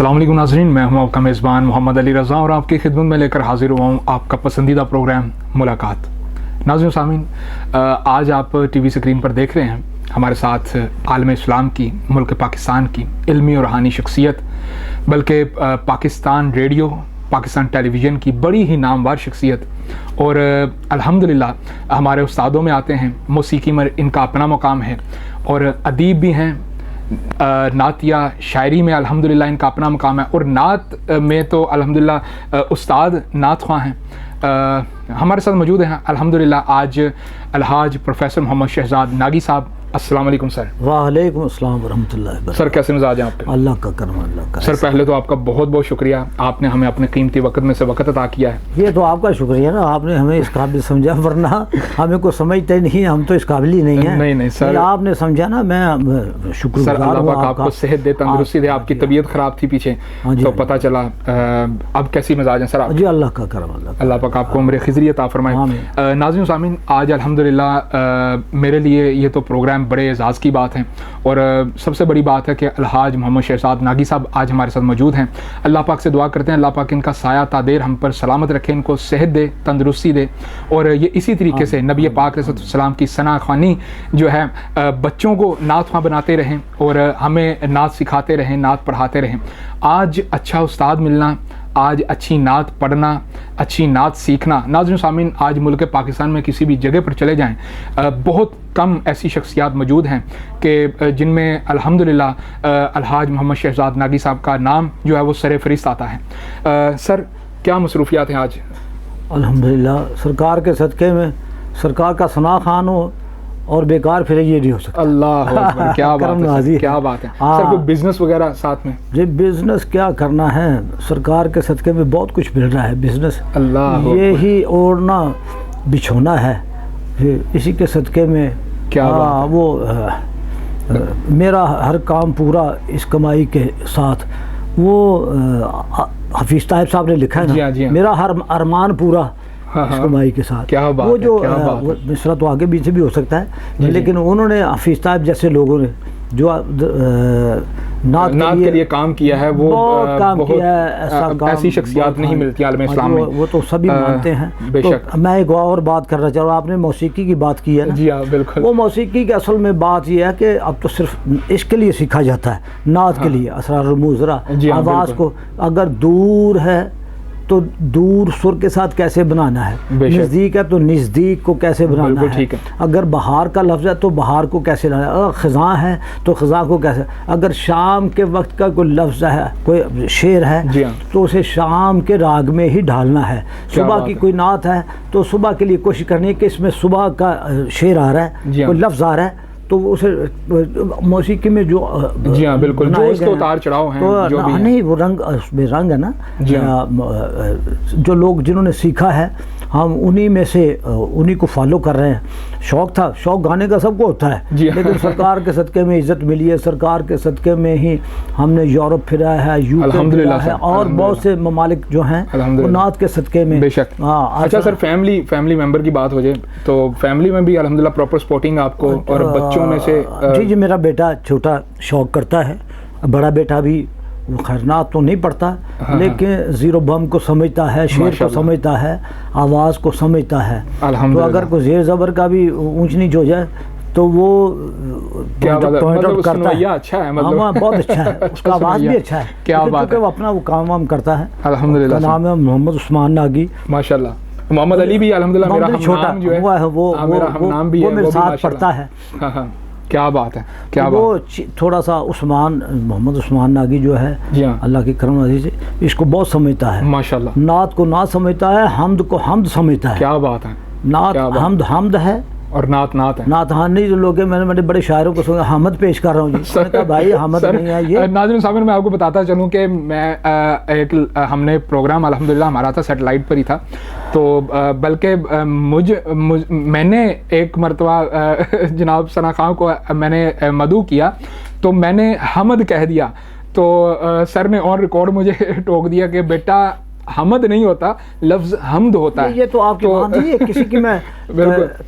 السلام علیکم ناظرین، میں ہوں آپ کا میزبان محمد علی رضا اور آپ کی خدمت میں لے کر حاضر ہوا ہوں آپ کا پسندیدہ پروگرام ملاقات۔ ناظرین و سامعین، آج آپ ٹی وی سکرین پر دیکھ رہے ہیں ہمارے ساتھ عالم اسلام کی، ملک پاکستان کی علمی اور روحانی شخصیت، بلکہ پاکستان ریڈیو، پاکستان ٹیلی ویژن کی بڑی ہی نامور شخصیت، اور الحمدللہ ہمارے استادوں میں آتے ہیں، موسیقی میں ان کا اپنا مقام ہے، اور ادیب بھی ہیں، نعتیہ شاعری میں الحمدللہ ان کا اپنا مقام ہے، اور نعت میں تو الحمدللہ استاد نعت خواں ہیں۔ ہمارے ساتھ موجود ہیں الحمدللہ آج الحاج پروفیسر محمد شہزاد ناگی صاحب۔ السلام علیکم سر۔ وعلیکم السلام ورحمۃ اللہ وبرکاتہ۔ سر کیسے مزاج ہیں آپ کے؟ اللہ کا کرم، اللہ کا۔ سر پہلے تو آپ کا بہت بہت شکریہ، آپ نے ہمیں اپنے قیمتی وقت میں سے وقت عطا کیا ہے۔ یہ تو آپ کا شکریہ نا، آپ نے ہمیں اس قابل سمجھا، ورنہ ہمیں کوئی سمجھتے نہیں، ہم تو اس قابل ہی نہیں ہیں۔ نہیں سر، آپ نے سمجھا نا، میں شکر سر گزار اللہ ہوں پاک آپ کو صحت دے، تندرستی دے۔ آپ کی طبیعت خراب تھی پیچھے تو پتہ چلا، اب کیسی مزاج ہیں سر آپ؟ جی اللہ کا کرم، اللہ پاک آپ کو عمر خضری عطا فرمائے۔ ناظرین و سامعین، آج الحمدللہ میرے لیے یہ تو پروگرام بڑے اعزاز کی بات ہے، اور سب سے بڑی بات ہے کہ الحاج محمد شہزاد ناگی صاحب آج ہمارے ساتھ موجود ہیں۔ اللہ پاک سے دعا کرتے ہیں اللہ پاک ان کا سایہ تا دیر ہم پر سلامت رکھے، ان کو صحت دے، تندرستی دے، اور یہ اسی طریقے سے نبی پاک علیہ السلام کی ثنا خوانی جو ہے، بچوں کو نعت خواں بناتے رہیں اور ہمیں نعت سکھاتے رہیں، نعت پڑھاتے رہیں۔ آج اچھا استاد ملنا، آج اچھی نعت پڑھنا، اچھی نعت سیکھنا، ناظرین سامعین آج ملک پاکستان میں کسی بھی جگہ پر چلے جائیں بہت کم ایسی شخصیات موجود ہیں کہ جن میں الحمدللہ الحاج محمد شہزاد ناگی صاحب کا نام جو ہے وہ سر فہرست آتا ہے۔ سر کیا مصروفیات ہیں آج؟ الحمدللہ سرکار کے صدقے میں، سرکار کا ثنا خوان ہو اور بیکار پھر یہ نہیں ہو سکتا۔ اللہ اکبر، کیا بات ہے، کیا بات ہے۔ سر کوئی بزنس وغیرہ ساتھ میں؟ جی بزنس کیا کرنا ہے، سرکار کے صدقے میں بہت کچھ مل رہا ہے۔ بزنس اللہ یہی اوڑھنا بچھونا ہے، اسی کے صدقے میں کیا وہ میرا ہر کام پورا اس کمائی کے ساتھ، وہ حفیظ طاہر صاحب نے لکھا ہے نا، میرا ہر ارمان پورا اس کمائی کے ساتھ۔ کیا بات وہ ہے، جو کیا بات ہے۔ مصرع تو آگے پیچھے بھی ہو سکتا ہے، لیکن انہوں نے حفیظ طاہر جیسے لوگوں نے جو نعت کے لیے کام کیا ہے، وہ بہت کام کیا ہے، ایسا کام ایسی شخصیات نہیں ملتی عالم اسلام میں، وہ تو سبھی مانتے ہیں۔ بے شک۔ میں ایک اور بات کرنا چاہ رہا ہوں، آپ نے موسیقی کی بات کی ہے نا۔ جی ہاں بالکل۔ وہ موسیقی کی اصل میں بات یہ ہے کہ اب تو صرف اس کے لیے سیکھا جاتا ہے، نعت کے لیے، اسرار رموز، آواز کو اگر دور ہے تو دور سر کے ساتھ کیسے بنانا ہے، نزدیک ہے تو نزدیک کو کیسے بنانا ہے، اگر بہار کا لفظ ہے تو بہار کو کیسے لانا ہے، اگر خزاں ہے تو خزاں کو کیسے، اگر شام کے وقت کا کوئی لفظ ہے، کوئی شعر ہے تو اسے شام کے راگ میں ہی ڈھالنا ہے۔ صبح کی کوئی نعت ہے تو صبح کے لیے کوشش کرنی ہے کہ اس میں صبح کا شعر آ رہا ہے، کوئی لفظ آ رہا ہے، تو اسے موسیقی میں جو جی ہاں بالکل جو اس کو اتار چڑھاؤ ہیں، جو بھی نہیں وہ رنگ، اس میں رنگ ہے نا، جو لوگ جنہوں نے سیکھا ہے ہم انہی میں سے انہی کو فالو کر رہے ہیں۔ شوق تھا، شوق گانے کا سب کو ہوتا ہے، لیکن سرکار کے صدقے میں عزت ملی ہے، سرکار کے صدقے میں ہی ہم نے یورپ پھرا ہے، یو کے پھرا ہے، اور بہت سے ممالک جو ہیں وہ نعت کے صدقے میں۔ بے شک۔ اچھا سر، فیملی ممبر کی بات ہو جائے تو فیملی میں بھی الحمدللہ پراپر سپورٹنگ آپ کو، اور بچوں میں سے؟ جی میرا بیٹا چھوٹا شوق کرتا ہے، بڑا بیٹا بھی خیر نعت تو نہیں پڑھتا، لیکن زیرو بم کو سمجھتا ہے، شعر کو سمجھتا ہے، آواز کو سمجھتا ہے، تو اگر کوئی زیر زبر کا بھی اونچ نیچ ہو جائے تو وہ پوائنٹ آؤٹ کرتا ہے۔ اچھا ہے، بہت اچھا ہے، اس کا آواز بھی اچھا ہے، کیونکہ وہ اپنا وہ کام وام کرتا ہے۔ الحمدللہ۔ نام ہے محمد عثمان ناگی، ماشاءاللہ۔ محمد علی بھی الحمدللہ میرا چھوٹا جو ہے وہ میرے ساتھ پڑھتا ہے۔ کیا بات ہے، کیا بات۔ وہ تھوڑا سا عثمان، محمد عثمان ناگی جو ہے اللہ کی کرم نوازی سے اس کو بہت سمجھتا ہے، ماشاءاللہ۔ نعت کو نعت سمجھتا ہے، حمد کو حمد سمجھتا ہے۔ کیا بات ہے، نعت حمد ہے اور نعت ہے، نعت ہاں نہیں جو لوگ ہیں، میں نے بڑے شاعروں کو سنا حمد پیش کر رہا ہوں جی، میں نے کہا بھائی حمد نہیں ہے یہ۔ ناظرین صاحب میں آپ کو بتاتا چلوں کہ میں ہم نے پروگرام الحمدللہ ہمارا تھا سیٹلائٹ پر ہی تھا، تو بلکہ میں نے ایک مرتبہ جناب ثنا خان کو میں نے مدعو کیا تو میں نے حمد کہہ دیا، تو سر نے آن ریکارڈ مجھے ٹوک دیا کہ بیٹا حمد نہیں ہوتا، لفظ حمد ہوتا ہے۔ یہ تو آپ کی بات نہیں ہے، کسی کی میں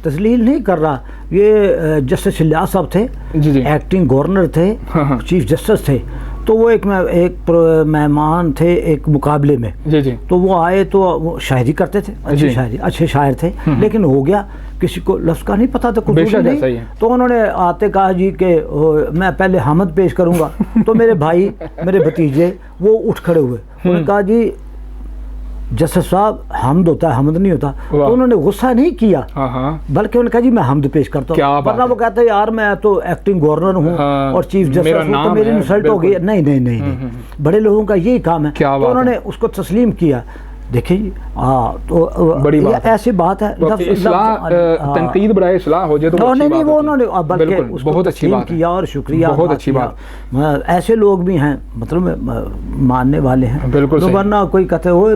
تسلیل نہیں کر رہا۔ یہ جسٹس الیاس صاحب تھے، ایکٹنگ گورنر تھے، چیف جسٹس تھے، تو وہ ایک مہمان تھے ایک مقابلے میں, تو وہ آئے تو وہ شاعری کرتے تھے, اچھی شاعری, اچھے شاعر تھے, لیکن ہو گیا کسی کو لفظ کا نہیں پتا تھا کچھ نہیں, تو انہوں نے آتے کہا جی کہ میں پہلے حمد پیش کروں گا. تو میرے بھائی, میرے بھتیجے وہ اٹھ کھڑے ہوئے, انہوں نے کہا جی جسد صاحب حمد ہوتا ہے, حمد نہیں ہوتا. تو انہوں نے غصہ نہیں کیا, بلکہ انہوں نے کہا جی میں حمد پیش کرتا ہوں, ورنہ وہ کہتے ہیں یار میں تو ایکٹنگ گورنر ہوں اور چیف جسٹس ہوں تو میری انسلٹ ہو گئی. نہیں نہیں نہیں, بڑے لوگوں کا یہی کام ہے. تو انہوں نے اس کو تسلیم کیا. دیکھیں جی تو ایسی بات ہے, تنقید برائے اصلاح ہو جائے تو نہیں, وہ انہوں نے بلکہ اس کو تسلیم کیا اور شکریہ, بہت اچھی بات. ایسے لوگ بھی ہیں مطلب ماننے والے ہیں, ورنہ کوئی کہتے ہوئے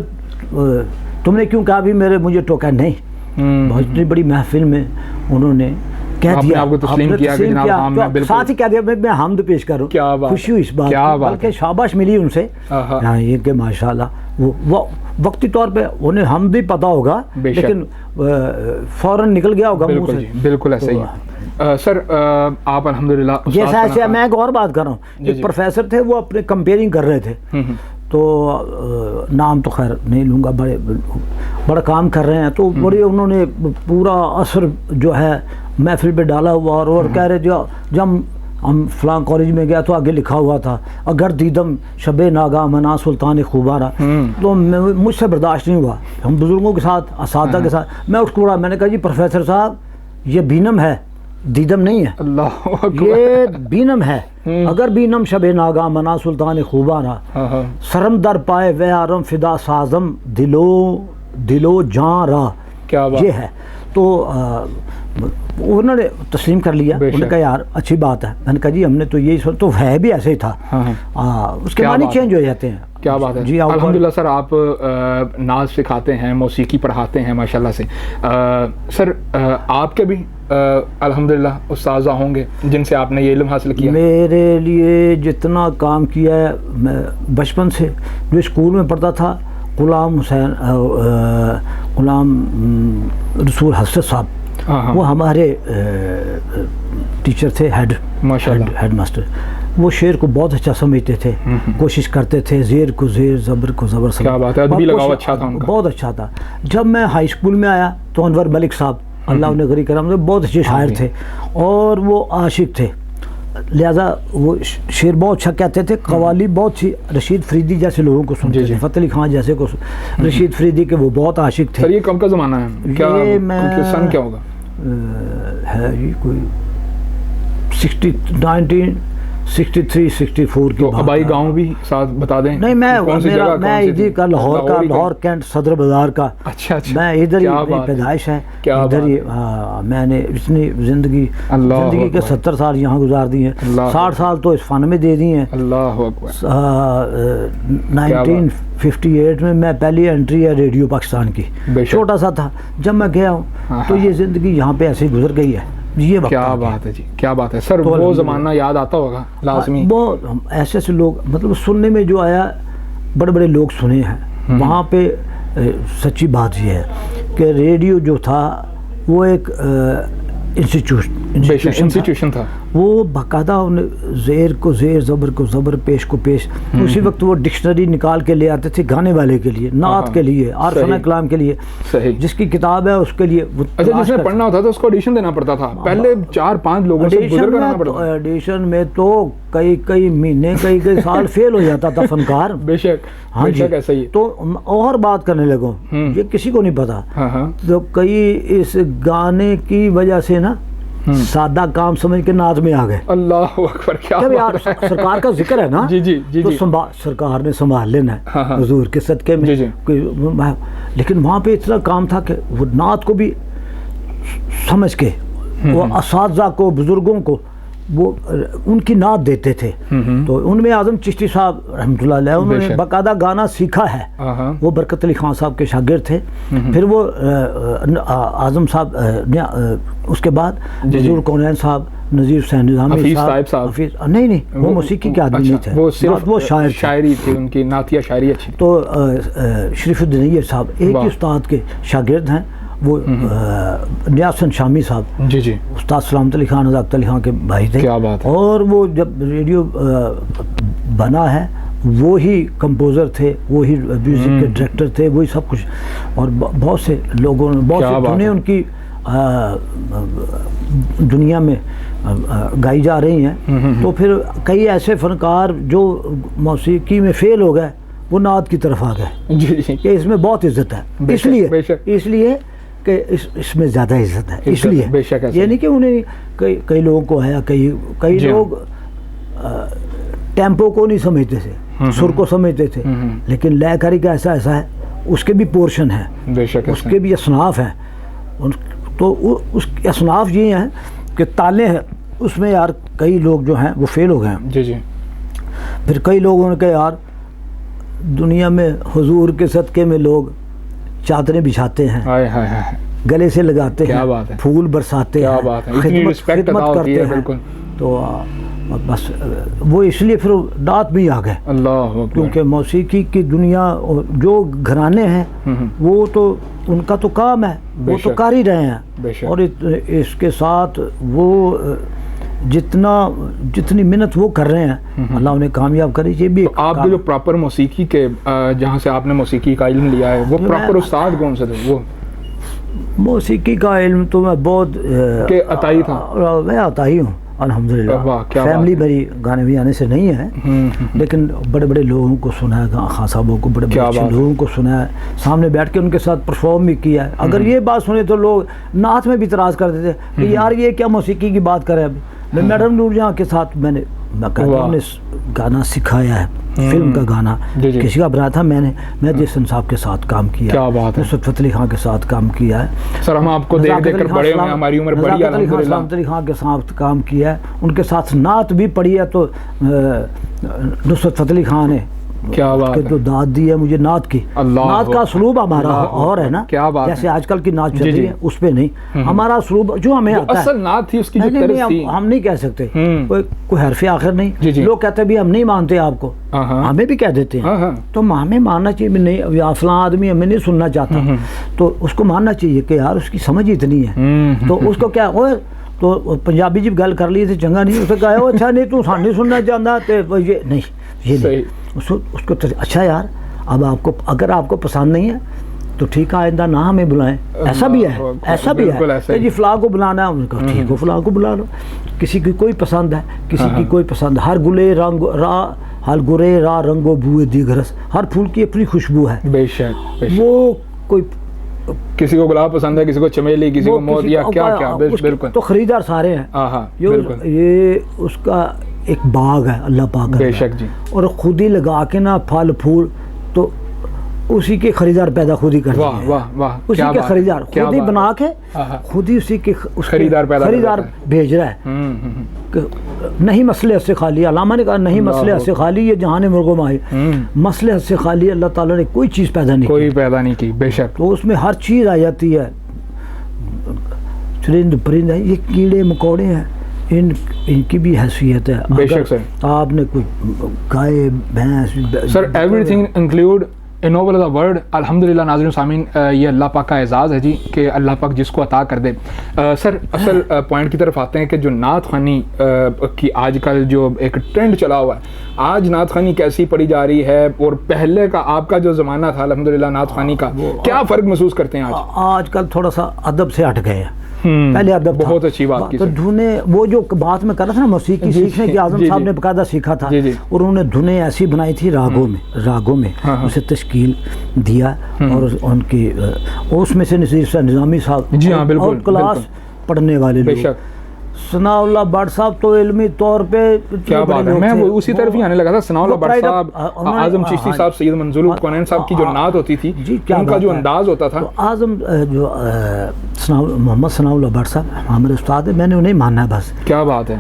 تم نے کیوں کہا بھی مجھے ٹوکا, نہیں, بہت اتنی بڑی محفل میں انہوں نے کہہ دیا, ساتھ ہی کہہ دیا میں حمد پیش کروں. خوشی ہوئی اس بات, بلکہ شاباش ملی ان سے یہ کہ ماشاءاللہ وہ وقتی طور پہ انہیں حمد بھی پتا ہوگا لیکن فوراً نکل گیا ہوگا منہ سے. بالکل ایسا ہی ہے سر. آپ الحمدللہ جیسا ایسے, میں ایک اور بات کر رہا ہوں, ایک پروفیسر تھے وہ اپنے کمپیئرنگ کر رہے تھے, تو نام تو خیر نہیں لوں گا, بڑا کام کر رہے ہیں, تو بڑی انہوں نے پورا اثر جو ہے محفل پہ ڈالا ہوا, اور کہہ رہے جب ہم فلاں کالج میں گیا تو آگے لکھا ہوا تھا اگر دیدم شب ناگاہ منا سلطان خوبارہ, تو مجھ سے برداشت نہیں ہوا. ہم بزرگوں کے ساتھ, اساتذہ کے ساتھ, میں اٹھ کھڑا, میں نے کہا جی پروفیسر صاحب یہ بینم ہے, دیدم نہیں ہے, یہ بینم ہے. اگر بینم شب ناگاہ منا سلطان خوبارہ, سرم در پائے وے آرم فدا سازم دلو جان را, یہ ہے. تو انہوں نے تسلیم کر لیا, انہوں نے کہا یار اچھی بات ہے. میں نے کہا جی ہم نے تو یہی سوچا, تو ہے بھی ایسے ہی تھا, اس کے معنی چینج ہو جاتے ہیں. کیا بات ہے جی. الحمدللہ سر آپ ناز سکھاتے ہیں, موسیقی پڑھاتے ہیں ماشاءاللہ سے. سر آپ کے بھی الحمدللہ اساتذہ ہوں گے جن سے آپ نے یہ علم حاصل کیا؟ میرے لیے جتنا کام کیا ہے, میں بچپن سے جو اسکول میں پڑھتا تھا, غلام حسین, غلام رسول حسرت صاحب, وہ ہمارے ٹیچر تھے, ہیڈ ماسٹر. وہ شعر کو بہت اچھا سمجھتے تھے, کوشش کرتے تھے زیر کو زیر زبر کو زبر. کیا بات ہے, ادبی لگاؤ اچھا تھا ان کا, بہت اچھا تھا. جب میں ہائی اسکول میں آیا تو انور ملک صاحب اللہ انہیں غنی کرم, بہت اچھے شاعر تھے اور وہ عاشق تھے, لہذا وہ شعر بہت اچھا کہتے تھے. قوالی بہت سی رشید فریدی جیسے لوگوں کو سنتے تھے, فتح علی خان جیسے کو, رشید فریدی کے وہ بہت عاشق تھے. سر یہ کب کا زمانہ ہے, کیا سن کیا ہوگا؟ ہے یہ کوئی 1963 64 کی. آبائی گاؤں بھی ساتھ بتا دیں. نہیں, میں ادھر کا لاہور کا, لاہور کینٹ صدر بازار کا. اچھا, میں ادھر ہی پیدائش ہے, ادھر ہی. میں نے اتنی زندگی کے 70 سال یہاں گزار دی ہیں, 60 سال تو اس فن میں دے دی ہیں. 1958 میں پہلی انٹری ہے ریڈیو پاکستان کی, چھوٹا سا تھا جب میں گیا ہوں, تو یہ زندگی یہاں پہ ایسے گزر گئی ہے. یہ کیا بات ہے جی, کیا بات ہے سر. وہ زمانہ یاد آتا ہوگا لازمی. بہت ایسے ایسے لوگ, مطلب سننے میں جو آیا, بڑے بڑے لوگ سنے ہیں وہاں پہ. سچی بات یہ ہے کہ ریڈیو جو تھا وہ ایک انسٹیٹیوشن تھا. وہ باقاعدہ زیر کو زیر, زبر کو زبر, پیش کو پیش. اسی وقت وہ ڈکشنری نکال کے لے آتے تھے گانے والے کے لیے, نعت کے لیے, عارفانہ کلام کے لیے. جس کی کتاب ہے اس کے لیے, اچھا جس نے پڑھنا ہوتا تھا اس کو ایڈیشن دینا پڑتا تھا. پہلے 4-5 لوگوں سے گزر کرنا پڑتا تھا. ایڈیشن میں تو کئی مہینے کئی سال فیل ہو جاتا تھا فنکار. بے شک, ہاں جی. ایسا ہی. تو اور بات کرنے لگوں, یہ کسی کو نہیں پتا, تو کئی اس گانے کی وجہ سے نا سادہ کام سمجھ کے نعت میں آ گئے. اللہ اکبر, کیا جب یار سرکار کا ذکر ہے نا, جی تو سرکار نے سنبھال لینا ہے حضور کے صدقے میں. لیکن وہاں پہ اتنا کام تھا کہ وہ نعت کو بھی سمجھ کے, وہ اساتذہ کو, بزرگوں کو وہ ان کی نعت دیتے تھے. تو ان میں اعظم چشتی صاحب رحمۃ اللہ علیہ, انہوں نے باقاعدہ گانا سیکھا ہے. وہ برکت علی خان صاحب کے شاگرد تھے. پھر وہ اعظم صاحب نے اس کے بعد حضور کونین صاحب, نذیر حسین نظامی صاحب, نہیں وہ موسیقی کے آدمی نہیں تھے, وہ شاعری تھی ان کی, نعتیہ شاعری اچھی. تو شریف الدین صاحب ایک ہی استاد کے شاگرد ہیں, وہ نیاسن شامی صاحب، جی جی، استاد سلامت علی خان، نزاکت علی خان کے بھائی تھے. کیا بات ہے. اور وہ جب ریڈیو بنا ہے وہی کمپوزر تھے، وہی میوزک کے ڈائریکٹر تھے، وہی سب کچھ. اور بہت سے لوگوں نے، بہت سے دھنیں ان کی دنیا میں گائی جا رہی ہیں. تو پھر کئی ایسے فنکار جو موسیقی میں فیل ہو گئے وہ نعت کی طرف آ گئے. جی جی، کہ اس میں بہت عزت ہے، اس لیے کہ اس میں زیادہ عزت ہے، اس لیے. یہ نہیں کہ انہیں کئی لوگوں کو ہے، کئی لوگ ٹیمپو کو نہیں سمجھتے تھے، سر کو سمجھتے تھے، لیکن لے کری کا ایسا ہے، اس کے بھی پورشن ہے، اس کے بھی اصناف ہیں. تو اس کے اصناف یہ ہیں کہ تالے ہیں اس میں یار کئی لوگ جو ہیں وہ فیل ہو گئے ہیں. جی جی. پھر کئی لوگوں نے کہا یار دنیا میں حضور کے صدقے میں لوگ چادریں بچھاتے ہیں، گلے سے لگاتے ہیں، پھول برساتے ہیں، خدمت کرتے ہیں. تو بس وہ اس لیے پھر نعت میں آ گئے. کیونکہ موسیقی کی دنیا جو گھرانے ہیں وہ تو ان کا تو کام ہے، وہ تو کر ہی رہے ہیں. اور اس کے ساتھ وہ جتنی محنت وہ کر رہے ہیں اللہ انہیں کامیاب کرے. یہ بھی آپ جو پراپر موسیقی کے جہاں سے آپ نے موسیقی کا علم لیا ہے وہ پراپر استاد کون سے تھے؟ وہ موسیقی کا علم تو میں بہت کہ عطائی تھا. میں عطائی ہوں الحمدللہ. فیملی میری گانے بھی آنے سے نہیں ہے، لیکن بڑے بڑے لوگوں کو سنا ہے، خان صاحبوں کو، بڑے بڑے اچھے لوگوں کو سنا ہے، سامنے بیٹھ کے ان کے ساتھ پرفارم بھی کیا ہے. اگر یہ بات سنے تو لوگ نعت میں بھی اعتراض کرتے تھے کہ یار یہ کیا موسیقی کی بات کرے. ابھی میں میڈم نور جہاں کے ساتھ میں نے گانا سکھایا ہے، فلم کا گانا کسی کا بنایا تھا میں نے جیسن صاحب کے ساتھ کام کیا، نصرت فتح علی خان کے ساتھ کام کیا ہے. سر ہم آپ کو دیکھ دیکھ کر بڑے ہوئے، ہماری عمر بڑی ہے الحمدللہ. سلامت علی خان کے ساتھ کام کیا ہے، ان کے ساتھ نعت بھی پڑھی ہے. تو نصرت فتح علی خان نے کیا بات جو داد دی ہے مجھے نعت کی. نعت کا اسلوب ہمارا اور ہے نا، جیسے آج کل کی نعت چل رہی ہے اس پہ نہیں. ہمارا اسلوب جو ہمیں آتا ہے، اصل نعت تھی اس کی جو طرز تھی، ہم نہیں کہہ سکتے. کوئی حرف آخر نہیں. لوگ کہتے ہیں بھی ہم نہیں مانتے آپ کو، ہمیں بھی کہہ دیتے ہیں. تو ہمیں ماننا چاہیے. نہیں فلاں آدمی ہمیں نہیں سننا چاہتا تو اس کو ماننا چاہیے کہ یار اس کی سمجھ اتنی ہے. تو اس کو کیا تو پنجابی جی گل کر لی تھی چنگا نہیں، اسے کہا اچھا نہیں تو نہیں سننا چاہتا تو یہ نہیں، یہ نہیں. اس کو اچھا یار اب آپ کو اگر آپ کو پسند نہیں ہے تو ٹھیک ہے آئندہ نہ ہمیں بلائیں. ایسا بھی ہے، ایسا بھی ہے جی فلاں کو بلانا ہے، ان کو ٹھیک ہو فلاں کو بلا لو. کسی کی کوئی پسند ہے، کسی کی کوئی پسند. ہر گلے را رنگ و بوئے دیگرس، ہر پھول کی اپنی خوشبو ہے. بے شک وہ کوئی کسی کو گلاب پسند ہے، کسی کو چمیلی، کسی کو موتیا، کیا بالکل. تو خریدار سارے ہیں. یہ اس کا ایک باغ ہے اللہ پاک، بے شک جی. اور خود ہی لگا کے نا پھل پھول تو اسی کے خریدار پیدا خود ہی کرتے ہیں. اسی کے خریدار خود ہی بنا کے خود ہی اسی کے خریدار بھیج رہا ہے. نہیں مسئلے سے خالی، علامہ نے کہا نہیں مسئلے سے خالی، یہ جہان مرغوں ماہی. مسئلے سے خالی اللہ تعالیٰ نے کوئی چیز پیدا نہیں کی. بے شک. تو اس میں ہر چیز آ جاتی ہے. چرند پرند ہے، یہ کیڑے مکوڑے ہیں، ان کی بھی حیثیت ہے. بے شک سر. آپ نے کوئی گائے بھینس sir everything include a noble of the world. الحمدللہ ناظرین سامعین، یہ اللہ پاک کا اعزاز ہے جی کہ اللہ پاک جس کو عطا کر دے. سر اصل پوائنٹ کی طرف آتے ہیں کہ جو نعت خوانی کی آج کل جو ایک ٹرینڈ چلا ہوا ہے، آج نعت خوانی کیسی پڑھی جا رہی ہے اور پہلے کا آپ کا جو زمانہ تھا الحمدللہ نعت خوانی کا، کیا فرق محسوس کرتے ہیں آج کل تھوڑا سا ادب سے ہٹ گئے ہیں. پہلے ادب بہت اچھی بات کی. تو دھنیں وہ جو بات میں کر رہا تھا نا موسیقی سیکھنے کی، اعظم صاحب نے باقاعدہ سیکھا تھا اور انہوں نے دھنیں ایسی بنائی تھی راگوں میں اسے تشکیل دیا. اور ان کی اس میں سے نصیر شاہ نظامی صاحب اور کلاس پڑھنے والے لوگ، ثناء اللہ بٹ صاحب تو علمی طور پہ کیا بات ہے. میں اسی طرف ہی آنے لگا تھا. ثناء اللہ بٹ صاحب، اعظم چشتی صاحب، سید منظور الکونین صاحب کی جو نعت ہوتی تھی، ان کا جو انداز ہوتا تھا. اعظم جو محمد ثناء اللہ بٹ صاحب ہمارے استاد ہیں، میں نے انہیں ماننا ہے بس. کیا بات ہے.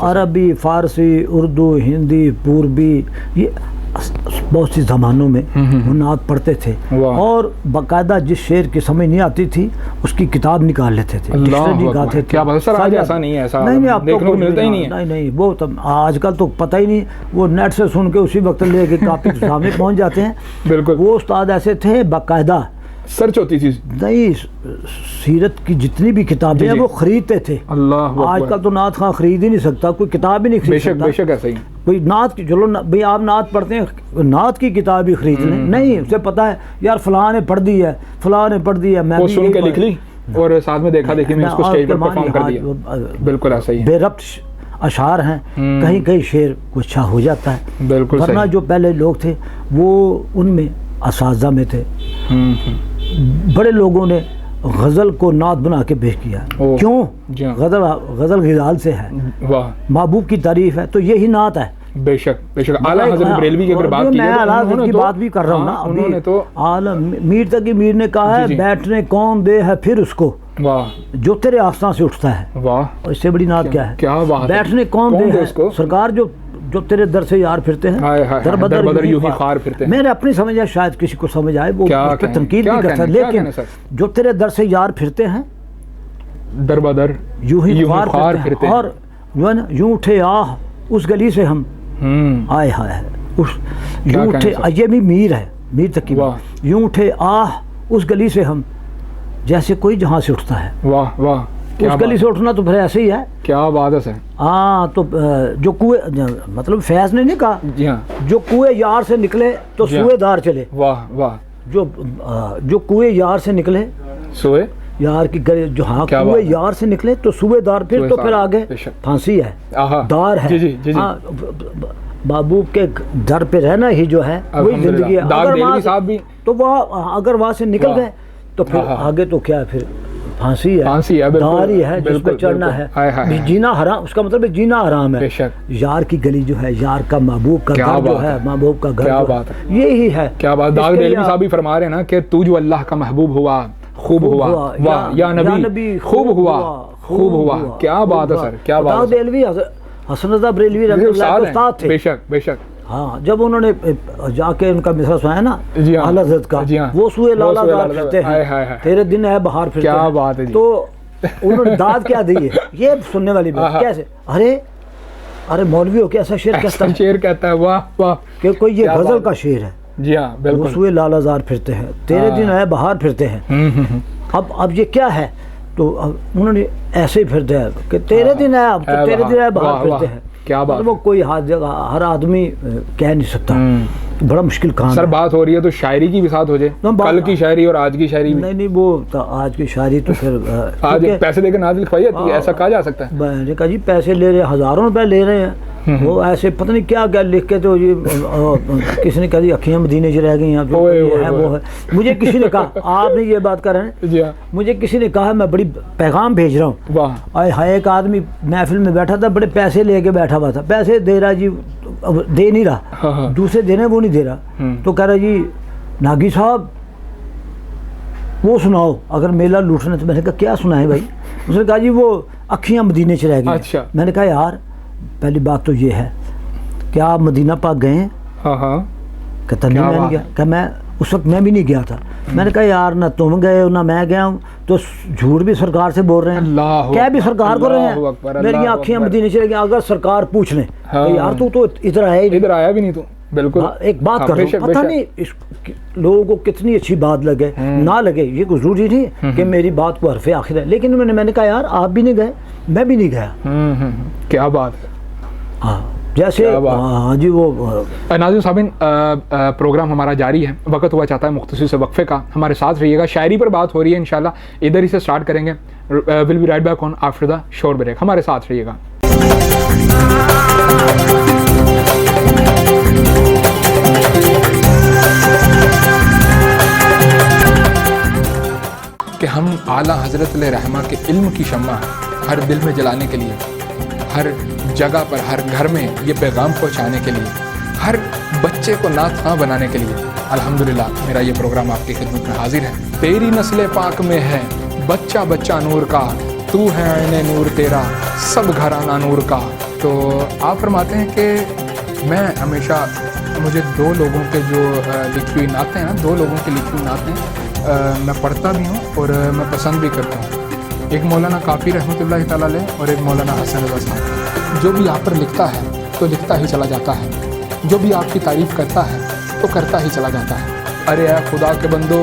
عربی، فارسی، اردو، ہندی، پوربی، یہ بہت سی زمانوں میں وہ نعت پڑھتے تھے اور باقاعدہ جس شعر کی سمجھ نہیں آتی تھی اس کی کتاب نکال لیتے تھے، ڈکشنری گاتے تھے. کیا بات ہے سر، آج ایسا نہیں ہے. ایسا دیکھنے کو ملتا ہی نہیں ہے. نہیں وہ آج کل تو پتہ ہی نہیں، وہ نیٹ سے سن کے اسی وقت لے کے کاپی سامنے پہنچ جاتے ہیں. بالکل. وہ استاد ایسے تھے باقاعدہ سرچ ہوتی تھی نہیں، سیرت کی جتنی بھی کتابیں ہیں وہ خریدتے تھے. اللہ آج کل تو نعت خواہ خرید ہی نہیں سکتا، کوئی کتاب ہی نہیں خرید سکتا. بے شک ایسا ہی. کوئی نعت کی، چلو بھئی آپ نعت پڑھتے ہیں، نعت کی کتاب ہی خرید لیں. نہیں، اسے پتہ ہے یار فلاں نے پڑھ دی ہے، فلاں نے پڑھ دی ہے، میں وہ سن کے لکھ لی اور ساتھ میں دیکھا دیکھی میں اس کو اسٹیج پر پرفارم کر دیا. بالکل ایسا ہی بے ربط اشعار ہیں، کہیں کہیں شعر کو اچھا ہو جاتا ہے. بالکل ورنہ جو پہلے لوگ تھے وہ ان میں اساتذہ میں تھے. بڑے لوگوں نے غزل کو نعت بنا کے پیش کیا. کیوں؟ غزل غزال سے ہے، محبوب کی تعریف ہے، تو یہی نعت ہے. بے شک اعلیٰ حضرت بریلوی کی اگر بات کی میں اعلیٰ حضرت کی بات بھی کر رہا ہوں نا. انہوں نے تو میر تقی میر نے کہا ہے بیٹھنے کون دے ہے پھر اس کو جو تیرے آستان سے اٹھتا ہے. واہ، اور اس سے بڑی نعت کیا ہے؟ کیا بات، بیٹھنے کون دے ہے سرکار جو تیرے در سے یار پھرتے ہیں، در بدر یوں ہی خار پھرتے ہیں. میں نے اپنی سمجھا، شاید کسی کو سمجھ آئے، وہ تنقید بھی کرتا ہے، لیکن جو تیرے در سے یار پھرتے ہیں در بدر یوں ہی خار پھرتے ہیں. اور جو ہے نا، یوں اٹھے آہ اس گلی سے ہم آئے ہائے، یوں اٹھے، یہ بھی میر ہے، میر تقی، یوں اٹھے آہ اس گلی سے ہم جیسے کوئی جہاں سے اٹھتا ہے. واہ واہ، اس گلی سے اٹھنا تو پھر ایسے ہی ہے. کیا بات ہے سر. ہاں، تو جو کنویں، مطلب فیض نے نہیں کہا جو کنویں یار سے نکلے تو سوئے دار چلے. واہ واہ، جو کنویں یار سے نکلے سوئے یار کی گلی، جو ہاں کنویں یار سے نکلے تو سوئے دار، پھر تو پھر آگے پھانسی ہے، دار ہے. محبوب کے در پہ رہنا ہی جو ہے وہی زندگی ہے. تو وہ اگر وہاں سے نکل گئے تو پھر آگے تو کیا ہے، پھر پھانسی ہے، دار ہی ہے جس پہ چڑھنا ہے. جینا حرام، اس کا مطلب جینا حرام ہے. یار کی گلی جو ہے، یار کا محبوب کا گھر جو ہے، محبوب کا گھر یہی ہے. کیا بات. داغ دہلوی صاحب بھی فرما رہے ہیں نا کہ تو جو اللہ کا محبوب ہوا خوب ہوا، واہ یا نبی خوب ہوا خوب ہوا. کیا بات ہے سر، کیا بات. داغ دہلوی حسن رضا بریلوی رحمۃ اللہ کے استاد تھے. بے شک. ہاں، جب انہوں نے جا کے ان کا مصرع سنایا نا اعلیٰ حضرت کا، وہ سوئے لالا دار پھرتے ہیں تیرے دن ہے بہار پھرتے ہیں. کیا بات ہے. تو انہوں نے داد کیا دی ہے، یہ سننے والی بات. کیسے؟ ارے مولوی ہو کے ایسا شعر کہتا ہے. واہ واہ، کہ کوئی یہ غزل کا شعر ہے. جی ہاں بالکل. سوئے لالا زار پھرتے ہیں تیرے دن ہے بہار پھرتے ہیں. اب یہ کیا ہے؟ تو انہوں نے ایسے ہی پھرتے ہیں کہ تیرے دن ہے، اب تو تیرے دن ہے بہار پھرتے ہیں. کیا بات. وہ کوئی ہر آدمی کہہ نہیں سکتا، بڑا مشکل کام. سر بات ہو رہی ہے تو شاعری کی بھی ساتھ ہو جائے، کل کی شاعری اور آج کی شاعری. نہیں وہ آج کی شاعری تو پھر آج پیسے دے کے نعت لکھوائی جاتی ہے، ایسا کہا جا سکتا ہے. میں نے کہا جی پیسے لے رہے ہیں، ہزاروں روپے لے رہے ہیں، وہ ایسے پتہ نہیں کیا کیا لکھ کے. تو یہ کسی نے کہا جی اکھیاں مدینے سے رہ گئی ہیں، وہ ہے. مجھے کسی نے کہا، آپ نے یہ بات کر رہے ہیں، مجھے کسی نے کہا میں بڑی پیغام بھیج رہا ہوں. آئے ہائے، ایک آدمی محفل میں بیٹھا تھا، بڑے پیسے لے کے بیٹھا ہوا تھا، پیسے دے رہا جی، دے نہیں رہا، دوسرے دینے وہ نہیں دے رہا. تو کہہ رہا جی ناگی صاحب وہ سناؤ اگر میلہ لوٹنا. تو میں نے کہا کیا سنائے بھائی؟ اس نے کہا جی وہ اکھیاں مدینے سے رہ گئی. میں نے کہا یار پہلی بات تو یہ ہے کہ آپ مدینہ پاک گئے ہیں؟ کہتا نہیں میں نہیں گیا. کہ میں اس وقت میں بھی نہیں گیا تھا. میں نے کہا یار نہ تم گئے ہو نہ میں گیا ہوں، تو جھوٹ بھی سرکار سے بول رہے ہیں، کیا بھی سرکار کو رہے ہیں. میری آنکھیں مدینے سے رہ گئی. اگر سرکار پوچھ لیں یار تو ادھر آیا بھی نہیں. تو بالکل ایک بات کر رہا ہوں، پتہ نہیں لوگوں کو کتنی اچھی بات لگے نہ لگے، یہ کوئی ضروری نہیں کہ میری بات کو حرف آخر ہے. لیکن میں نے کہا یار آپ بھی نہیں گئے، میں بھی نہیں گیا. کیا بات ہے. ہاں جیسے جی وہ ناظرین صاحبین، پروگرام ہمارا جاری ہے، وقت ہوا چاہتا ہے مختصر سے وقفے کا. ہمارے ساتھ رہیے گا، شاعری پر بات ہو رہی ہے انشاءاللہ، ادھر ہی سے سٹارٹ کریں گے. We'll be right back on after the short break. ہمارے ساتھ رہیے گا. کہ ہم اعلیٰ حضرت علیہ رحمہ کے علم کی شمع ہر دل میں جلانے کے لیے، ہر جگہ پر، ہر گھر میں یہ پیغام پہنچانے کے لیے، ہر بچے کو نعت خواں بنانے کے لیے الحمدللہ میرا یہ پروگرام آپ کی خدمت میں حاضر ہے. تیری نسل پاک میں ہے بچہ بچہ نور کا، تو ہے عین نور تیرا سب گھرانہ نور کا. تو آپ فرماتے ہیں کہ میں ہمیشہ، مجھے دو لوگوں کے جو لکھی ہوئی نعتیں ہیں نا، دو لوگوں کی لکھی ہوئی نعتیں میں پڑھتا بھی ہوں اور میں پسند بھی کرتا ہوں. ایک مولانا کافی رحمۃ اللہ تعالیٰ علیہ اور ایک مولانا حسن رضا صاحب. جو بھی آپ پر لکھتا ہے تو لکھتا ہی چلا جاتا ہے، جو بھی آپ کی تعریف کرتا ہے تو کرتا ہی چلا جاتا ہے. ارے اے خدا کے بندو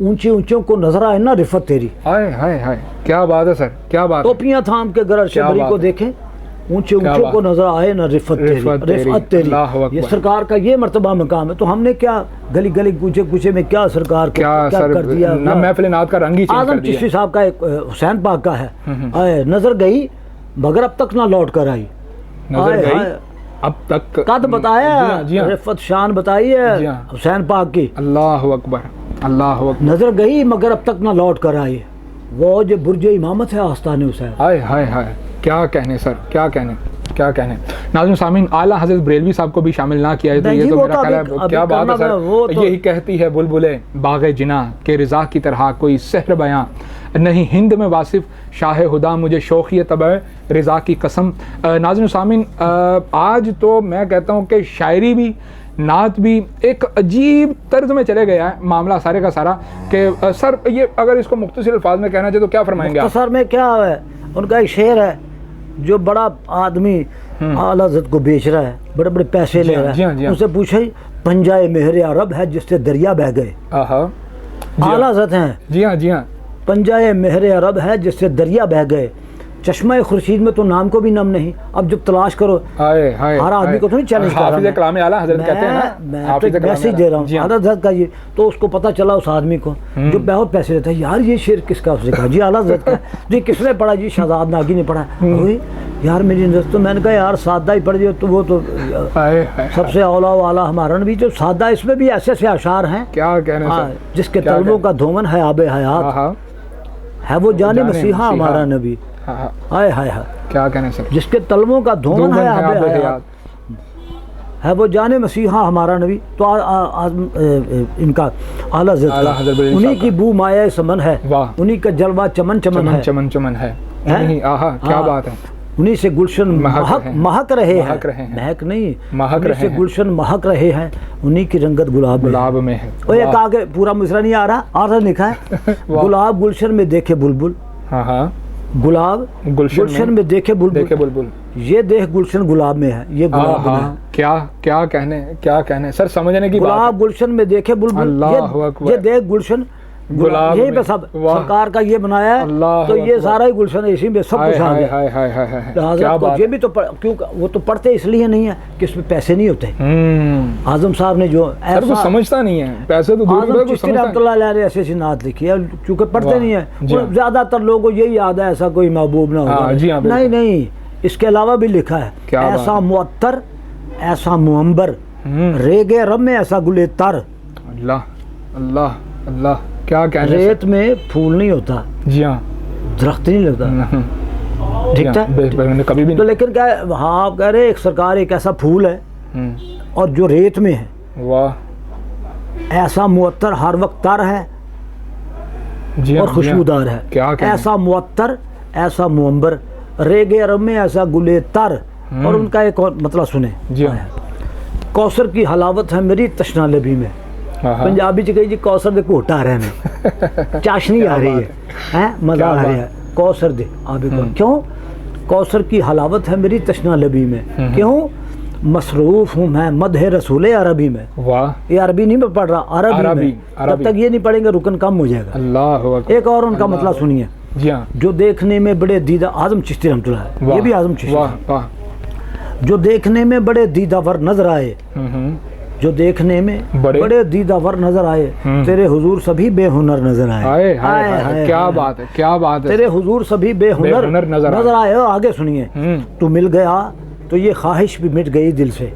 اونچی اونچیوں کو نظر آئے نا رفت تیری. ہائے ہائے ہائے کیا بات ہے سر, کیا بات ہے. ٹوپیاں تھام کے گر عرش بری کو دیکھیں, اونچے اونچوں کو نظر آئے نا رفت تیری. یہ سرکار کا یہ مرتبہ مقام ہے. تو ہم نے کیا گلی گلی کوچے کوچے میں کیا سرکار کو کیا کر دیا. محفل نعت کا رنگ ہی چینج کر دیا. اعظم چشتی صاحب کا ایک حسین پاک کا ہے, نظر گئی مگر اب تک نہ لوٹ کر آئی. نظر گئی اب تک قد بتایا, رفت شان بتائی ہے حسین پاک کی. اللہ اکبر, اللہ اکبر. نظر گئی مگر اب تک نہ لوٹ کر آئی, وہ جو برج امامت ہے آستان حسین. ہائے ہائے ہائے کیا کہنے سر, کیا کہنے, کیا کہنے. ناظرین سامعین, اعلیٰ حضرت بریلوی صاحب کو بھی شامل نہ کیا ہے تو یہ تو میرا خیال ہے کیا بات ہے سر. یہی کہتی ہے بلبلے باغ جنا کہ رضا کی طرح کوئی سحر بیاں نہیں, ہند میں واصف شاہ خدا مجھے شوخی طبع رضا کی قسم. ناظرین سامعین, آج تو میں کہتا ہوں کہ شاعری بھی نعت بھی ایک عجیب طرز میں چلے گیا ہے معاملہ سارے کا سارا. کہ سر یہ اگر اس کو مختصر الفاظ میں کہنا چاہے تو کیا فرمائیں گے آپ؟ مختصر میں کیا ہے, ان کا ایک شعر ہے, جو بڑا آدمی اعلیٰ حضرت کو بیچ رہا ہے, بڑے بڑے پیسے لے رہا ہے, اسے پوچھے پنجائے مہر عرب ہے جس سے دریا بہ گئے. اعلیٰ حضرت ہیں, جی ہاں جی ہاں, پنجائے مہر عرب ہے جس سے دریا بہ گئے, چشمہ خورشید میں تو نام کو بھی نم نہیں. اب جب تلاش کرو, ہر آدمی کو تو نہیں چیلنج کر رہا حافظ کلام اعلیٰ حضرت کہتے ہیں نا, میں تو میسج دے رہا ہوں اعلیٰ حضرت کا. یہ تو اس کو پتہ چلا اس آدمی کو جو بہت پیسے لیتا ہے, یار یہ شعر کس کا, اس نے کہا جی اعلیٰ حضرت کا. جی کس نے پڑھا, جی شہزاد ناگی نے پڑھا. یار میری نظر تو میں نے کہا یار سادہ ہی پڑھ دیا, تو وہ تو سب سے اولا و اعلیٰ ہمارا نبی. جو سادہ, اس میں بھی ایسے ایسے اشعار ہیں کیا کہنے سر, جس کے طلبوں کا دھومن ہے آب حیات, ہے وہ جان مسیحا ہمارا نبی. ہائے ہائے ہائے کیا کہنے سر, جس کے طلبوں کا دھومن ہے آب حیات, ہے وہ جان مسیحا ہمارا نبی. تو ان کا اعلیٰ حضرت انہی کی بو مایہ سمن ہے, انہی کا جلوہ چمن چمن ہے, چمن چمن ہے. کیا بات ہے. انہی سے گلشن مہک رہے ہیں, مہک نہیں, انہی سے گلشن مہک رہے ہیں, انہی کی رنگت گلاب میں ہے. وہ ایک آگے پورا مصرع نہیں آ رہا, آدھا لکھا ہے, گلاب گلشن میں دیکھے بلبل, گلاب گلشن میں دیکھے بلبل, یہ دیکھ گلشن گلاب میں ہے, یہ گلاب میں ہے. کیا کہنے سر, سمجھنے کی بات. گلاب گلشن میں دیکھے بلبل, یہ دیکھ گلشن گلاب, یہی پہ سب سرکار کا یہ بنایا ہے. تو یہ سارا ہی گلشن ہے, اسی میں سب کچھ آ گیا. یہ بھی تو کیوں, وہ تو پڑھتے اس لیے نہیں ہے کہ اس میں پیسے نہیں ہوتے. اعظم صاحب نے جو ایسا سمجھتا نہیں ہے, پیسے تو اعظم چشتی رحمۃ اللہ علیہ نے ایسی ایسی نعت لکھی ہے, چونکہ پڑھتے نہیں ہیں. زیادہ تر لوگوں کو یہی یاد ہے ایسا کوئی محبوب نہ ہوگا. نہیں, اس کے علاوہ بھی لکھا ہے, ایسا معطر ایسا معمبر, ریگے رب میں ایسا گلے تر. اللہ اللہ اللہ, کیا کہنے. ریت میں پھول نہیں ہوتا, جی ہاں, درخت نہیں لگتا, ٹھیک ہے کبھی بھی. تو لیکن کیا ہے, ہاں آپ کہہ رہے ایک سرکار ایک ایسا پھول ہے اور جو ریت میں ہے, واہ, ایسا معطر ہر وقت تر ہے اور خوشبودار ہے. ایسا معطر ایسا معمبر, ریگے عرب میں ایسا گلے تر. اور ان کا ایک اور مطلب سنیں, کوثر کی حلاوت ہے میری تشنا لبی میں. پنجابی چ کہی جی کوثر دے گھوٹ آ رہے ہیں, چاشنی آ رہی ہے, مزہ آ رہا ہے کوثر دے آبے کو. کیوں, کوثر کی حلاوت ہے میری تشنا لبی میں. کیوں, مصروف ہوں میں مدح رسول عربی میں. یہ عربی نہیں میں پڑھ رہا, عربی میں. جب تک یہ نہیں پڑھیں گے رکن کم ہو جائے گا. اللہ. ایک اور ان کا مطلب سنیے, جو دیکھنے میں بڑے دیدہ, اعظم چشتی رحمۃ اللہ, یہ بھی اعظم چشتی, جو دیکھنے میں بڑے دیدہ ور نظر آئے, جو دیکھنے میں بڑے دیدہ ور نظر آئے, تیرے حضور سبھی بے ہنر نظر آئے. کیا بات ہے, کیا بات ہے. تیرے حضور سبھی بے ہنر نظر آئے. آگے سنیے, تو مل گیا تو یہ خواہش بھی مٹ گئی دل سے.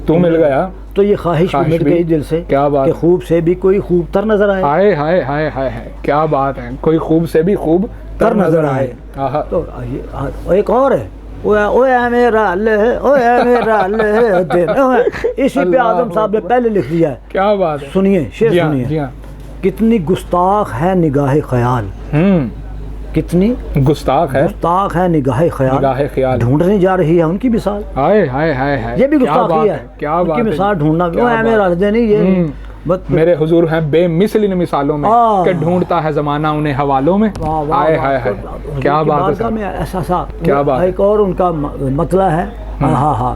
تو مل گیا تو یہ خواہش بھی مٹ گئی دل سے, کیا بات, کہ خوب سے بھی کوئی خوب تر نظر آئے. ہائے ہائے ہائے ہائے, کیا بات ہے, کوئی خوب سے بھی خوب تر نظر آئے. تو ایک اور ہے, میرا اسی پہ اعظم صاحب نے پہلے لکھ دیا ہے. کیا بات ہے, سنیے شعر سنیے. کتنی گستاخ ہے نگاہ خیال, کتنی گستاخ ہے نگاہ خیال, ڈھونڈنے جا رہی ہے ان کی مثال. یہ بھی گستاخی ہے, ان کی مثال ڈھونڈنا. میرا نہیں, یہ میرے حضور ہیں بے مثل ان مثالوں میں, کہ ڈھونڈتا ہے زمانہ انہیں حوالوں میں. ہائے ہائے ہائے, کیا بات ہے. ایسا سا ایک اور ان کا مطلب ہے, ہاں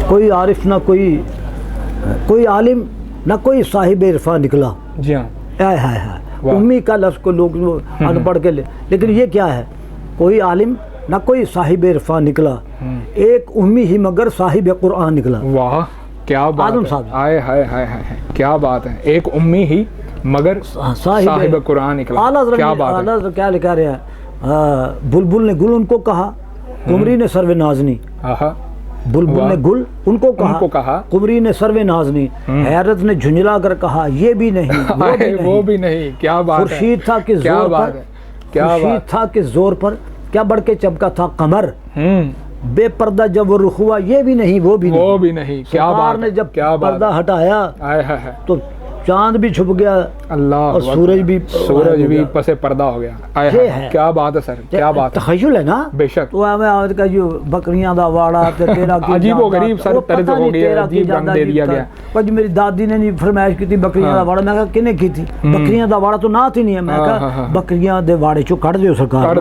کوئی عارف نہ کوئی عالم نہ کوئی صاحب عرفاں نکلا. جی ہاں. امی کا لفظ کو لوگ ان پڑھ کے لیکن یہ کیا ہے, کوئی عالم نہ کوئی صاحب عرفاں نکلا, ایک امی ہی مگر صاحب قرآن نکلا. واہ کیا بات ہے, ہائے ہائے ہائے ہائے کیا بات ہے, ایک امی ہی مگر صاحب قرآن نکلا. کیا بات ہے, کیا لکھا رہا ہے, بلبل نے گل ان کو کہا, قمری نے سرو نازنی. بلبل نے گل ان کو کہا, قمری نے سرو نازنی. حیرت نے جھنجلا کر کہا یہ بھی نہیں وہ بھی نہیں. کیا بات ہے, خورشید تھا کہ زور پر, خورشید تھا کہ زور پر کیا بڑھ کے چمکا تھا قمر. بے پردہ جب وہ رخ ہوا یہ بھی نہیں وہ بھی نہیں. کیا بات نے جب پردہ ہٹایا تو چاند بھی چھپ گیا, اللہ, اور سورج بھی پس پردہ ہو گیا. کیا بات ہے سر, کیا بات ہے, تخیل ہے نا. بے شک. تو ہمیں کا جو بکریاں دا واڑا تیرا کی عجیب و غریب سر طرز ہو گیا, عجیب رنگ دے دیا گیا. کچھ میری دادی نے نہیں فرمائش کی تھی بکریاں دا واڑا, میں کہا کنے کی تھی, بکریاں دا واڑا تو نات ہی نہیں ہے. میں کہا بکریاں دے واڑے چو کٹ دیو سرکار,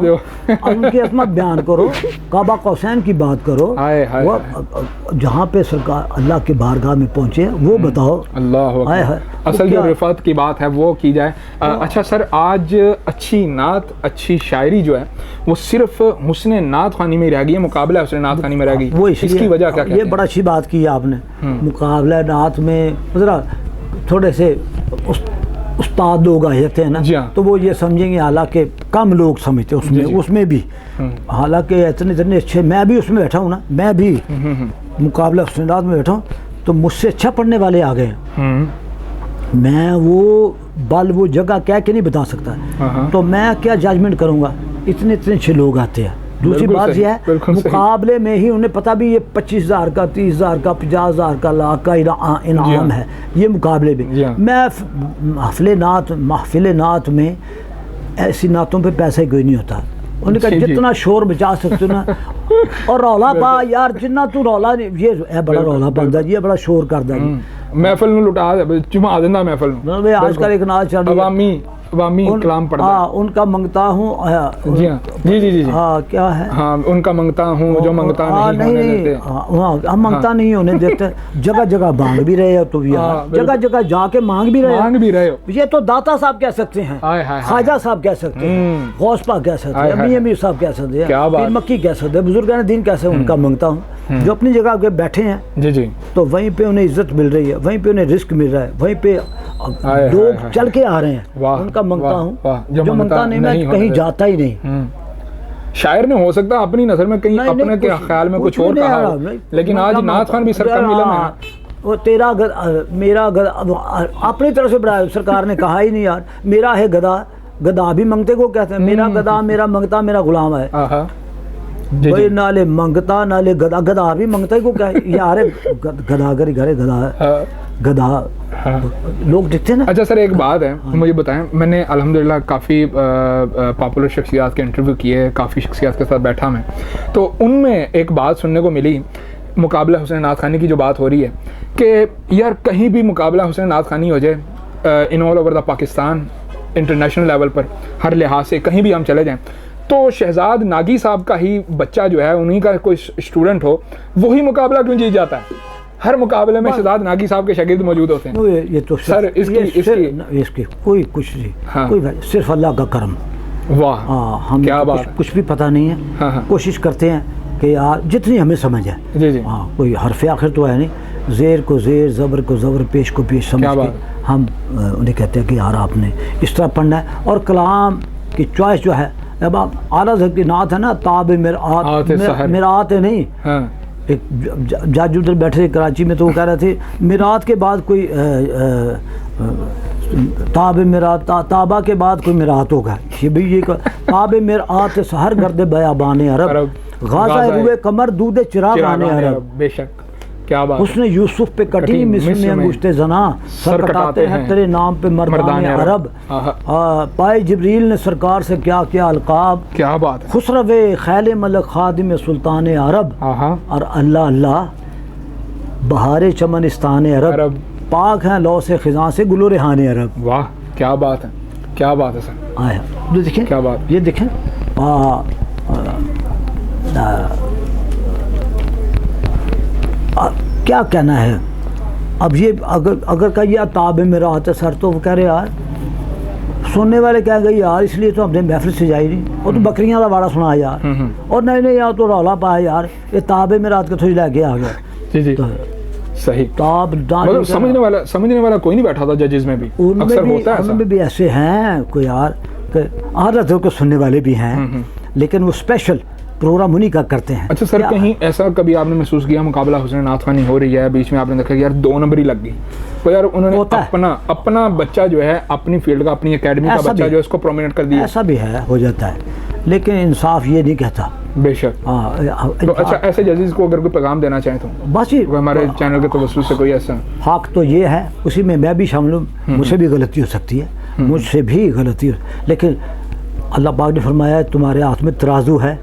ان کی عظمت بیان کرو, کعبہ قوسین کی بات کرو, جہاں پہ سرکار اللہ کے بارگاہ میں پہنچے وہ بتاؤ. اللہ اصل جو رفعت کی بات ہے وہ کی جائے. اچھا سر, آج اچھی نعت اچھی شاعری جو ہے وہ صرف حسن نعت خوانی میں رہ گئی ہے, مقابلہ حسن نعت خوانی میں رہ گئی. وہ اس کی وجہ کیا یہ بڑا اچھی بات کی آپ نے. مقابلہ نعت میں ذرا تھوڑے سے استاد لوگ آئے تھے نا, تو وہ یہ سمجھیں گے, حالانکہ کم لوگ سمجھتے اس میں بھی, حالانکہ اتنے اچھے, میں بھی اس میں بیٹھا ہوں نا, میں بھی مقابلہ حسن نعت میں بیٹھا ہوں, تو مجھ سے اچھا پڑھنے والے آ گئے. میں وہ جگہ کہہ کے نہیں بتا سکتا, تو میں کیا ججمنٹ کروں گا, اتنے اچھے لوگ آتے ہیں. دوسری بات یہ ہے مقابلے میں ہی انہیں پتہ بھی یہ 25,000 کا 30,000 کا 50,000 کا لاکھ کا انعام ہے یہ مقابلے میں. میں محفل نعت میں ایسی نعتوں پہ پیسہ کوئی نہیں ہوتا. انہوں نے کہا جتنا شور بچا سکتے ہو نا, اور رولا پا یار جتنا تو رولا نہیں, یہ بڑا رولا پاندہ جی, یہ بڑا شور کردا جی, محفل نو لٹا چما دینا محفل نو. آج کل ایک نعت چل رہی ہے عوامی کلام پڑھتا ہے. ان کا منگتا ہوں. جی ہاں جی جی جی ہاں کیا ہے, ہاں ان کا منگتا ہوں جو منگتا نہیں ہونے دیتے. ہم منگتا نہیں ہونے دیتے, جگہ جگہ مانگ بھی رہے ہو, تو جگہ جگہ جا کے مانگ بھی رہے ہو. یہ تو داتا صاحب کہہ سکتے ہیں, خواجہ صاحب کہہ سکتے ہیں, غوث پاک کہہ سکتے ہیں, امیر امیر صاحب کہہ سکتے ہیں, پیر مکی کہہ سکتے ہیں, بزرگان دین کہہ سکتے ہیں. ان کا منگتا ہوں جو اپنی جگہ کے بیٹھے ہیں جی جی, تو وہیں پہ انہیں عزت مل رہی ہے, وہیں پہ انہیں رزق مل رہا ہے, وہیں پہ لوگ چل کے آ رہے ہیں. ان کا منگتا ہوں جو منگتا نہیں میں کہیں جاتا ہی نہیں. شاعر نے ہو سکتا اپنی نظر میں کہیں اپنے کے خیال میں کچھ اور کہا, لیکن آج نعت خوان بھی سرکار ملا ہے. وہ تیرا میرا اپنی طرف سے بڑا سرکار نے کہا ہی نہیں یار, میرا ہے گدا, گدا بھی منگتے کو کہتے ہیں, میرا گدا میرا منگتا میرا غلام ہے. وہی نالے منگتا نالے گدا, گدا بھی منگتا ہی کو کیا یار, گدا گھر گھر گدا ہے, گدا لوگ دکھتے ہیں نا. اچھا سر ایک بات ہے, مجھے بتائیں, میں نے الحمدللہ کافی پاپولر شخصیات کے انٹرویو کیے, کافی شخصیات کے ساتھ بیٹھا میں, تو ان میں ایک بات سننے کو ملی مقابلہ حسن نعت خوانی کی جو بات ہو رہی ہے کہ یار کہیں بھی مقابلہ حسن نعت خوانی ہو جائے in all over the Pakistan, international level پر ہر لحاظ سے کہیں بھی ہم چلے جائیں, تو شہزاد ناگی صاحب کا ہی بچہ جو ہے, انہی کا کوئی اسٹوڈنٹ ہو, وہی مقابلہ کیوں جیت جاتا ہے؟ ہر مقابلے میں شہزاد ناگی صاحب کے شاگرد موجود ہوتے ہیں. یہ تو سر اس کی کوئی کچھ نہیں, کوئی صرف اللہ کا کرم. واہ ہم کیا بات, کچھ بھی پتہ نہیں ہے, کوشش کرتے ہیں کہ یار جتنی ہمیں سمجھ ہے. جی جی, ہاں کوئی حرف آخر تو ہے نہیں, زیر کو زیر, زبر کو زبر, پیش کو پیش سمجھ کے ہم انہیں کہتے ہیں کہ یار آپ نے اس طرح پڑھنا ہے. اور کلام کی چوائس جو ہے, اب آپ اعلیٰ حضرت کی نعت ہے نا, تاب میرات ہے نہیں, ایک جج ادھر بیٹھے تھے کراچی میں, تو وہ کہہ رہے تھے میرات کے بعد کوئی تاب میرات, تابہ کے بعد کوئی میرات ہوگا. یہ بھی یہ تاب میرات سحر گرد بیابان عرب, غازہ روئے کمر دودھ چراغ آنے عرب. بے شک کیا بات, اس نے یوسف پہ کٹی مصر میں انگشت زنا, سر کٹاتے ہیں تیرے نام پہ مردان عرب. پائے جبریل نے سرکار سے کیا کیا القاب, کیا بات, خسرو خیل ملک خادم سلطان عرب. اور اللہ اللہ بہار چمنستان عرب, پاک ہیں لو سے خزاں سے گل و ریحان عرب. واہ کیا بات ہے, کیا بات ہے سر. آیا دیکھیں کیا بات, یہ دیکھیں کیا کہنا ہے, اب یہ اگر کہ یہ عطاب میں راحت ہے سر، تو وہ کہہ رہے یار سننے والے کہیں گے یار اس لیے تو ہم نے محفل سجائی نہیں، وہ تو بکریاں کا واڑا سنا یار، اور نہیں یار تو رولا پایا یار یہ تاب میں رات کے تھوڑی لے کے آ گیا. جی جی صحیح. تاب سمجھنے والا کوئی نہیں بیٹھا تھا ججز میں بھی، اکثر ہوتا ہے ایسا. ان میں بھی ایسے ہیں کوئی یار عادت ہو کے سننے والے بھی ہیں، لیکن وہ اسپیشل پروگرام انہیں کا کرتے ہیں. اچھا سر، کہیں ایسا کبھی آپ نے محسوس کیا مقابلہ حسن نعت خوانی ہو رہی ہے، بیچ میں آپ نے دیکھا کہ یار 2 نمبر ہی لگ گئی، تو یار انہوں نے اپنا بچہ جو ہے اپنی فیلڈ کا، اپنی اکیڈمی کا بچہ جو ہے اس کو پرومیننٹ کر دیا؟ ایسا بھی ہے، ہو جاتا ہے، لیکن انصاف یہ نہیں کہتا. بے شک. تو اچھا ایسے ججز کو اگر کوئی پیغام دینا چاہیں تو بس ہمارے چینل کے توسط سے کوئی ایسا حق تو یہ ہے، اسی میں بھی شامل ہوں، مجھ سے بھی غلطی ہو سکتی ہے، مجھ سے بھی غلطی ہو، لیکن اللہ پاک نے فرمایا تمہارے ہاتھ میں ترازو ہے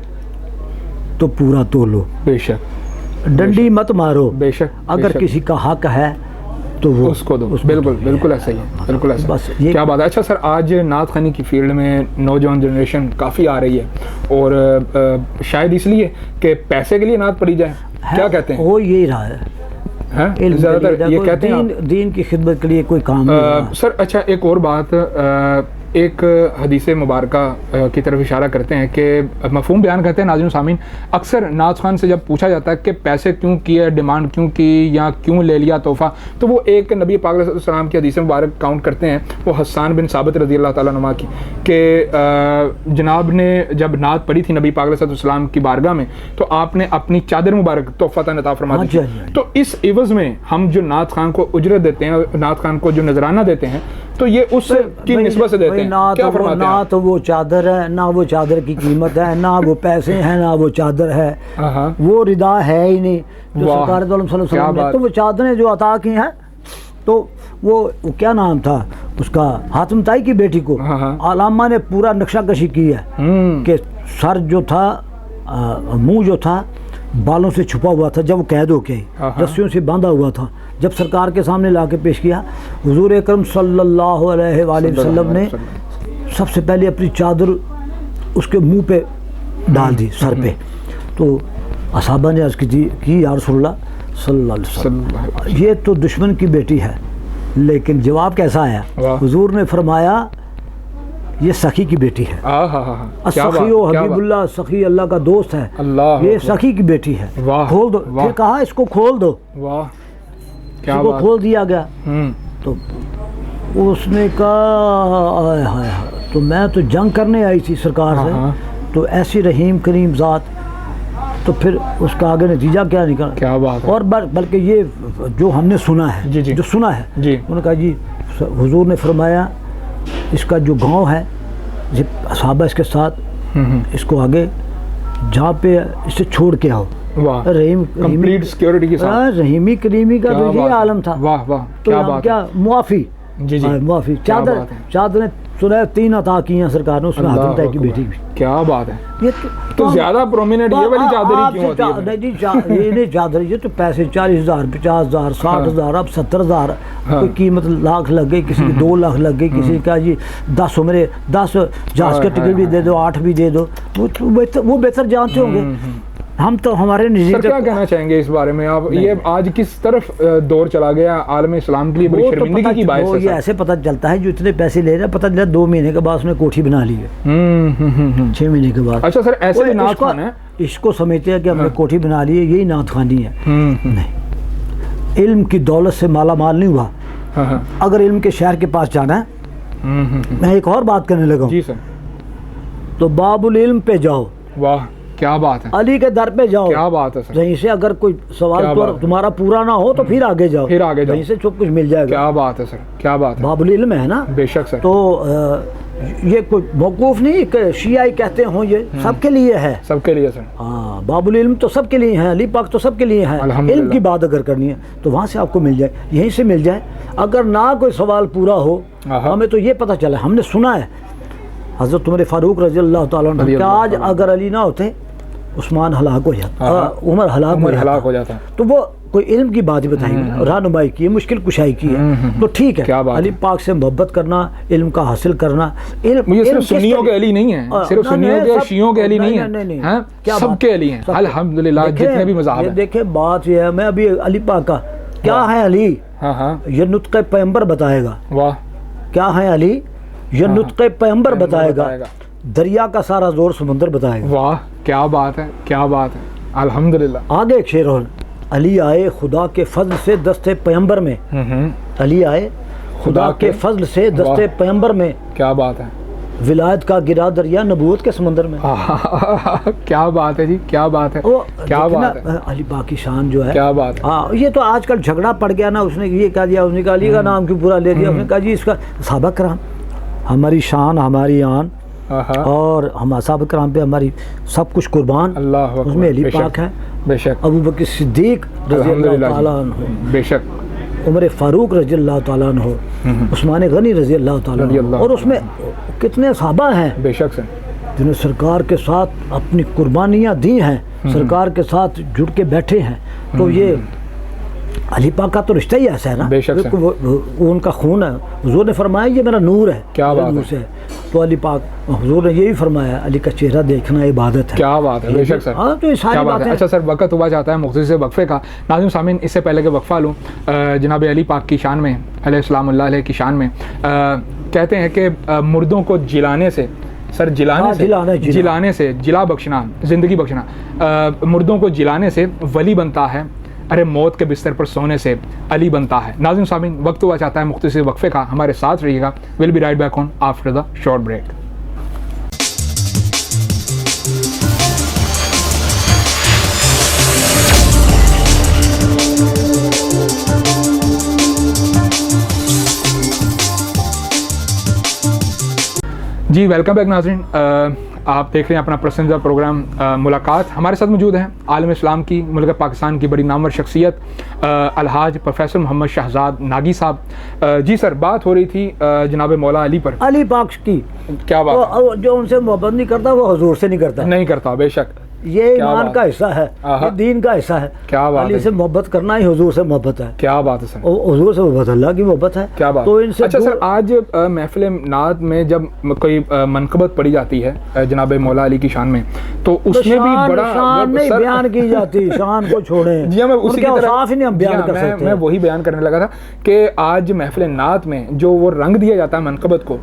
تو پورا تولو. بے شک. ڈنڈی مت مارو. بے شک. اگر کسی کا حق ہے تو وہ اس کو دو. بالکل ایسا ہی ہے، بالکل ایسا. بس کیا بات ہے. اچھا سر، آج نعت خوانی کی فیلڈ میں نوجوان جنریشن کافی آ رہی ہے، اور شاید اس لیے کہ پیسے کے لیے نعت پڑھی جائے، کیا کہتے ہیں؟ وہ یہی رہا ہے، زیادہ تر یہ کہتے ہیں دین کی خدمت کے لیے کوئی کام نہیں. سر اچھا ایک اور بات، ایک حدیث مبارکہ کی طرف اشارہ کرتے ہیں کہ مفہوم بیان کرتے ہیں ناظرین سامعین. اکثر نعت خوان سے جب پوچھا جاتا ہے کہ پیسے کیوں کیے، ڈیمانڈ کیوں کی، یا کیوں لے لیا تحفہ، تو وہ ایک نبی پاک علیہ السلام کی حدیث مبارک کاؤنٹ کرتے ہیں، وہ حسان بن ثابت رضی اللہ تعالیٰ عنہ کی، کہ جناب نے جب نعت پڑھی تھی نبی پاک علیہ السلام کی بارگاہ میں، تو آپ نے اپنی چادر مبارک تحفۃ عطا فرما دی. تو اس عوض میں ہم جو نعت خوان کو اجرت دیتے ہیں، نعت خوان کو جو نظرانہ دیتے ہیں، تو یہ اس کی نسبت سے دیتے ہیں. نہ تو وہ چادر ہے، نہ وہ چادر کی قیمت ہے، نہ وہ پیسے ہیں، نہ وہ چادر ہے، وہ ردا ہے ہی نہیں جو سرکار دو عالم صلی اللہ علیہ وسلم نے. تو وہ چادریں جو عطا کی ہیں، تو وہ کیا نام تھا اس کا، حاتم طائی کی بیٹی کو علامہ نے پورا نقشہ کشی کی ہے کہ سر جو تھا، منہ جو تھا بالوں سے چھپا ہوا تھا، جب وہ قید ہو کے رسیوں سے باندھا ہوا تھا، جب سرکار کے سامنے لا کے پیش کیا، حضور اکرم صلی اللہ علیہ وآلہ وسلم نے سب سے پہلے اپنی چادر اس کے منہ پہ ڈال دی، سر پہ. تو اصحابہ نے عرض کی یا رسول اللہ صلی اللہ علیہ وسلم، یہ تو دشمن کی بیٹی ہے. لیکن جواب کیسا آیا؟ حضور نے فرمایا یہ سخی کی بیٹی ہے. سخی و حبیب اللہ، سخی اللہ کا دوست ہے، یہ سخی کی بیٹی ہے، کھول دو. پھر کہا اس کو کھول دو، اس کو کھول دیا گیا. تو اس نے کہا تو میں تو جنگ کرنے آئی تھی سرکار سے، تو ایسی رحیم کریم ذات، تو پھر اس کا آگے نتیجہ کیا نکلا؟ کیا بات ہے. اور بلکہ یہ جو ہم نے سنا ہے، جو سنا ہے، انہوں نے کہا جی حضور نے فرمایا اس کا جو گاؤں ہے، جب صحابہ اس کے ساتھ، اس کو آگے جہاں پہ اسے چھوڑ کے آؤ. کمپلیٹ سیکیورٹی کے ساتھ رحیمی کریمی کا تو یہ عالم تھا. تو کیا معافی، معافی چادریں سنا 3 عطا کی ہیں سرکار نے، اس میں حاتم طائی کی بیٹی بھی. کیا بات ہے. یہ تو زیادہ پرومیننٹ یہ والی چادر ہی کیوں ہوتی ہے؟ نہیں، یہ نہیں چادر، یہ تو پیسے 40,000 50,000 60,000 اب 70,000، کوئی قیمت لاکھ لگ گئی، کسی کی 2 لاکھ لگ گئی، کسی کا جی 10 عمرے 10 جہاز کا ٹکٹ بھی دے دو، 8 بھی دے دو. وہ بہتر جانتے ہوں گے. ہم تو ہمارے سر کیا کہنا چاہیں گے اس بارے میں آپ؟ یہ آج کس طرف دور چلا گیا عالم اسلام کے لیے بڑی شرمندگی کی باعث ہے. یہ ایسے پتہ چلتا ہے جو اتنے پیسے لے رہا ہے، پتہ چلا 2 مہینے کے بعد اس نے کوٹھی بنا لی ہے، 6 مہینے کے بعد. اچھا سر، ایسے بھی نعت خوان ہے، اس کو سمجھتے ہیں کہ ہم نے کوٹھی بنا لی ہے، یہی نعت خوانی ہے. نہیں، علم کی دولت سے مالا مال نہیں ہوا. اگر علم کے شہر کے پاس جانا ہے، میں ایک اور بات کرنے لگا ہوں. جی سر. تو باب العلم پہ جاؤ. واہ کیا بات ہے. علی کے در پہ جاؤ. کیا بات ہے سر. یہیں سے اگر کوئی سوال تمہارا پورا نہ ہو تو پھر آگے جاؤ، یہیں سے سب کچھ مل جائے گا. کیا بات ہے سر، کیا بات ہے. باب العلم ہے نا. بے شک سر. تو یہ کوئی موقوف نہیں کہ شیعہ کہتے ہوں، یہ سب کے لیے ہے. سب کے لیے سر. ہاں، باب العلم تو سب کے لیے ہے، علی پاک تو سب کے لیے ہے. علم کی بات اگر کرنی ہے تو وہاں سے آپ کو مل جائے، یہیں سے مل جائے. اگر نہ کوئی سوال پورا ہو، ہمیں تو یہ پتہ چلا، ہم نے سنا ہے حضرت عمر فاروق رضی اللہ تعالیٰ عنہ کہ آج اگر علی نہ ہوتے عثمان ہلاک ہو جاتا، عمر ہلاک ہو جاتا. تو وہ کوئی علم کی بات بتائی، رہنمائی کی ہے، مشکل کشائی کی ہے. تو ٹھیک ہے، علی پاک سے محبت کرنا، علم کا حاصل کرنا. یہ صرف سنیوں کے علی نہیں ہے، صرف سنیوں کے شیعوں کے علی نہیں ہے، سب کے علی ہیں الحمدللہ، جتنے بھی مذاہب ہیں. دیکھیں بات یہ ہے، میں ابھی علی پاک کا کیا ہے، علی ہاں ہاں یہ نطق پیغمبر بتائے گا. واہ کیا ہے علی؟ یہ نطق پیغمبر بتائے گا. دریا کا سارا زور سمندر بتائے گا. واہ کیا بات ہے، کیا بات ہے، الحمدللہ. آگے ایک شعر اور، علی آئے خدا کے فضل سے دستے پیغمبر میں. علی آئے خدا کے فضل سے دستے پیغمبر میں. کیا بات ہے. ولایت کا گرا دریا نبوت کے سمندر میں. کیا بات ہے جی، کیا بات ہے، کیا بات ہے. علی پاک کی شان جو ہے، کیا بات ہے. ہاں یہ تو آج کل جھگڑا پڑ گیا نا، اس نے یہ کہہ دیا، اس نے کہا علی کا نام کیوں پورا لے دیا، اس نے کہا جی اس کا صحابہ کرام ہماری شان، ہماری آن، اور ہم صحابہ کرام پہ ہماری سب کچھ قربان. اللہ اس میں علی پاک ہے، بے شک. ابو بکر صدیق رضی اللہ تعالیٰ عنہ، بے شک. عمر فاروق رضی اللہ تعالیٰ عنہ، عثمان غنی رضی اللہ تعالیٰ عنہ، اور اس میں کتنے صحابہ ہیں بے شک سے جنہوں نے سرکار کے ساتھ اپنی قربانیاں دی ہیں، سرکار کے ساتھ جڑ کے بیٹھے ہیں. تو یہ علی پاک کا تو رشتہ ہی ایسا ہے نا، وہ ان کا خون ہے. حضور نے فرمایا یہ میرا نور ہے. کیا بات ہے. تو علی پاک حضور نے یہی فرمایا علی کا چہرہ دیکھنا عبادت ہے. کیا بات ہے، بے شک سر. ہاں تو یہ ساری باتیں. اچھا سر، وقت ہوا جاتا ہے مختصر سے وقفے کا. ناظرین سامعین، اس سے پہلے کہ وقفہ لوں، جناب علی پاک کی شان میں، علیہ السلام اللہ علیہ کی شان میں کہتے ہیں کہ مردوں کو جلانے سے، سر جلانے سے جلا بخشنا، زندگی بخشنا، مردوں کو جلانے سے ولی بنتا ہے، ارے موت کے بستر پر سونے سے علی بنتا ہے. ناظرین سامعین، وقت ہوا چاہتا ہے مختصر وقفے کا، ہمارے ساتھ رہیے گا. Will be right back on after the short break. جی ویلکم بیک ناظرین. آپ دیکھ رہے ہیں اپنا پسندیدہ پروگرام ملاقات. ہمارے ساتھ موجود ہیں عالم اسلام کی، ملک پاکستان کی بڑی نامور شخصیت الحاج پروفیسر محمد شہزاد ناگی صاحب. جی سر، بات ہو رہی تھی جناب مولا علی پر، علی پاک کی. کیا بات، جو ان سے محبت نہیں کرتا وہ حضور سے نہیں کرتا. بے شک. یہ ایمان کا حصہ ہے، یہ دین کا حصہ ہے. کیا بات. علی سے محبت کرنا ہی حضور سے محبت ہے. کیا بات ہے سر. حضور سے محبت اللہ کی محبت ہے. کیا بات. تو ان سے اچھا سر، آج محفل نعت میں جب کوئی منقبت پڑھی جاتی ہے جناب مولا علی کی شان میں، تو اس میں بھی بڑا شان نہیں بیان کی جاتی. شان کو چھوڑیں. جی میں اسی کی طرف صاف ہی نہیں ہم بیان کر سکتے. میں وہی بیان کرنے لگا تھا کہ آج محفل نعت میں جو وہ رنگ دیا جاتا ہے منقبت کو،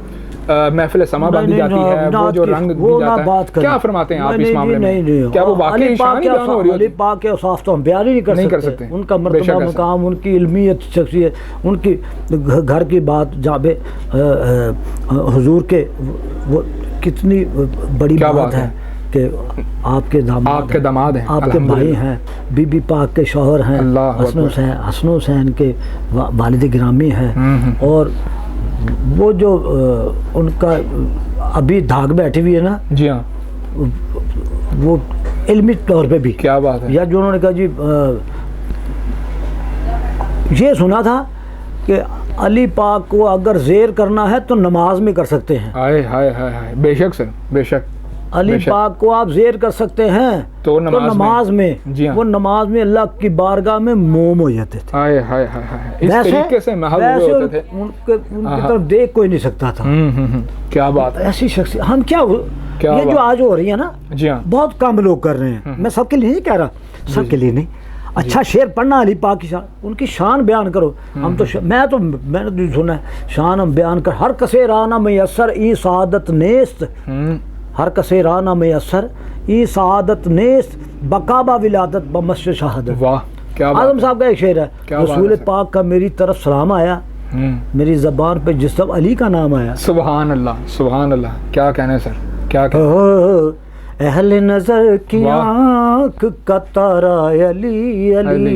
محفل سما باندھی جاتی ہے، وہ جو رنگ دی جاتا ہے، کیا فرماتے ہیں آپ اس معاملے میں؟ کیا وہ واقعی شان ہی بیان ہو رہی ہے؟ علی پاک کے اوصاف تو ہم بیان ہی نہیں کر سکتے. ان کا مرتبہ مقام، ان کی علمیت، شخصیت، ان کی گھر کی بات، جاب حضور کے، وہ کتنی بڑی بات ہے کہ آپ کے داماد ہیں، آپ کے بھائی ہیں، بی بی پاک کے شوہر ہیں، حسن حسین کے والد گرامی ہیں. اور وہ جو ان کا ابھی دھاگ بیٹھی ہوئی ہے نا، جی ہاں، وہ علمی طور پہ بھی. کیا بات ہے. یا جو انہوں نے کہا جی یہ سنا تھا کہ علی پاک کو اگر زیر کرنا ہے تو نماز میں کر سکتے ہیں. ہائے ہائے ہائے، بے شک سر، بے شک. علی پاک کو آپ زیر کر سکتے ہیں تو نماز میں. جی ہاں. وہ نماز میں اللہ کی بارگاہ میں موم ہو جاتے تھے. ہائے ہائے ہائے، اس طریقے سے محل ہوتے تھے. ان کی طرف دیکھ کوئی نہیں سکتا تھا. کیا بات. ایسی شخصیت ہم کیا یہ جو آج ہو رہی ہے نا، جی ہاں، بہت کم لوگ کر رہے ہیں. میں سب کے لیے نہیں کہہ رہا، سب کے لیے نہیں. اچھا شعر پڑھنا علی پاک کی شان، ان کی شان بیان کرو. ہم تو میں نے سنا ہے شان ہم بیان کر. ہر کسے رانا میسر ای سعادت نیست، ہر کسے رانا میسر ای سعادت نیست، بقابہ ولادت بمسجد شہادت. واہ کیا بات. اعظم صاحب کا ایک شعر ہے، رسول پاک کا میری طرف سلام آیا، میری زبان پہ جس طرح علی کا نام آیا. سبحان اللہ، سبحان اللہ. کیا کہنے سر، کیا کہنے. اہل نظر کی آنکھ کا تارا علی علی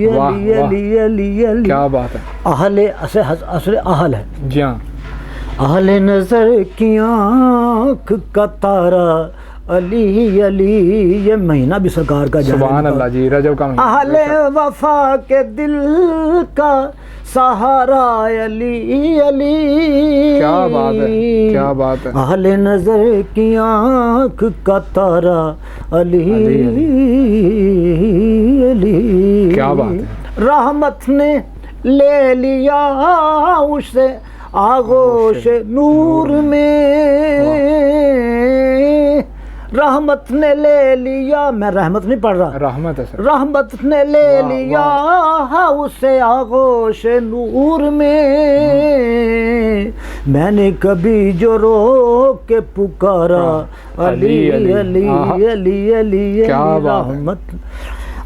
علی علی علی علی. کیا بات ہے. اہل اصل اہل ہے. جی ہاں. اہل نظر کی آنکھ کا تارا علی علی. یہ مہینہ بھی سرکار کا جا. سبحان اللہ جی، رجب کا مہینہ. اہل وفا کے دل کا سہارا علی علی. کیا بات ہے، کیا بات ہے. اہل نظر کی آنکھ کا تارا علی علی. کیا بات ہے. رحمت نے لے لیا اسے آغوش نور میں، رحمت نے لے لیا، میں رحمت نہیں پڑھ رہا، رحمت ہے سر، رحمت نے لے لیا اسے آغوش نور میں نے کبھی جو رو کے پکارا علی علی علی علی علی رحمت،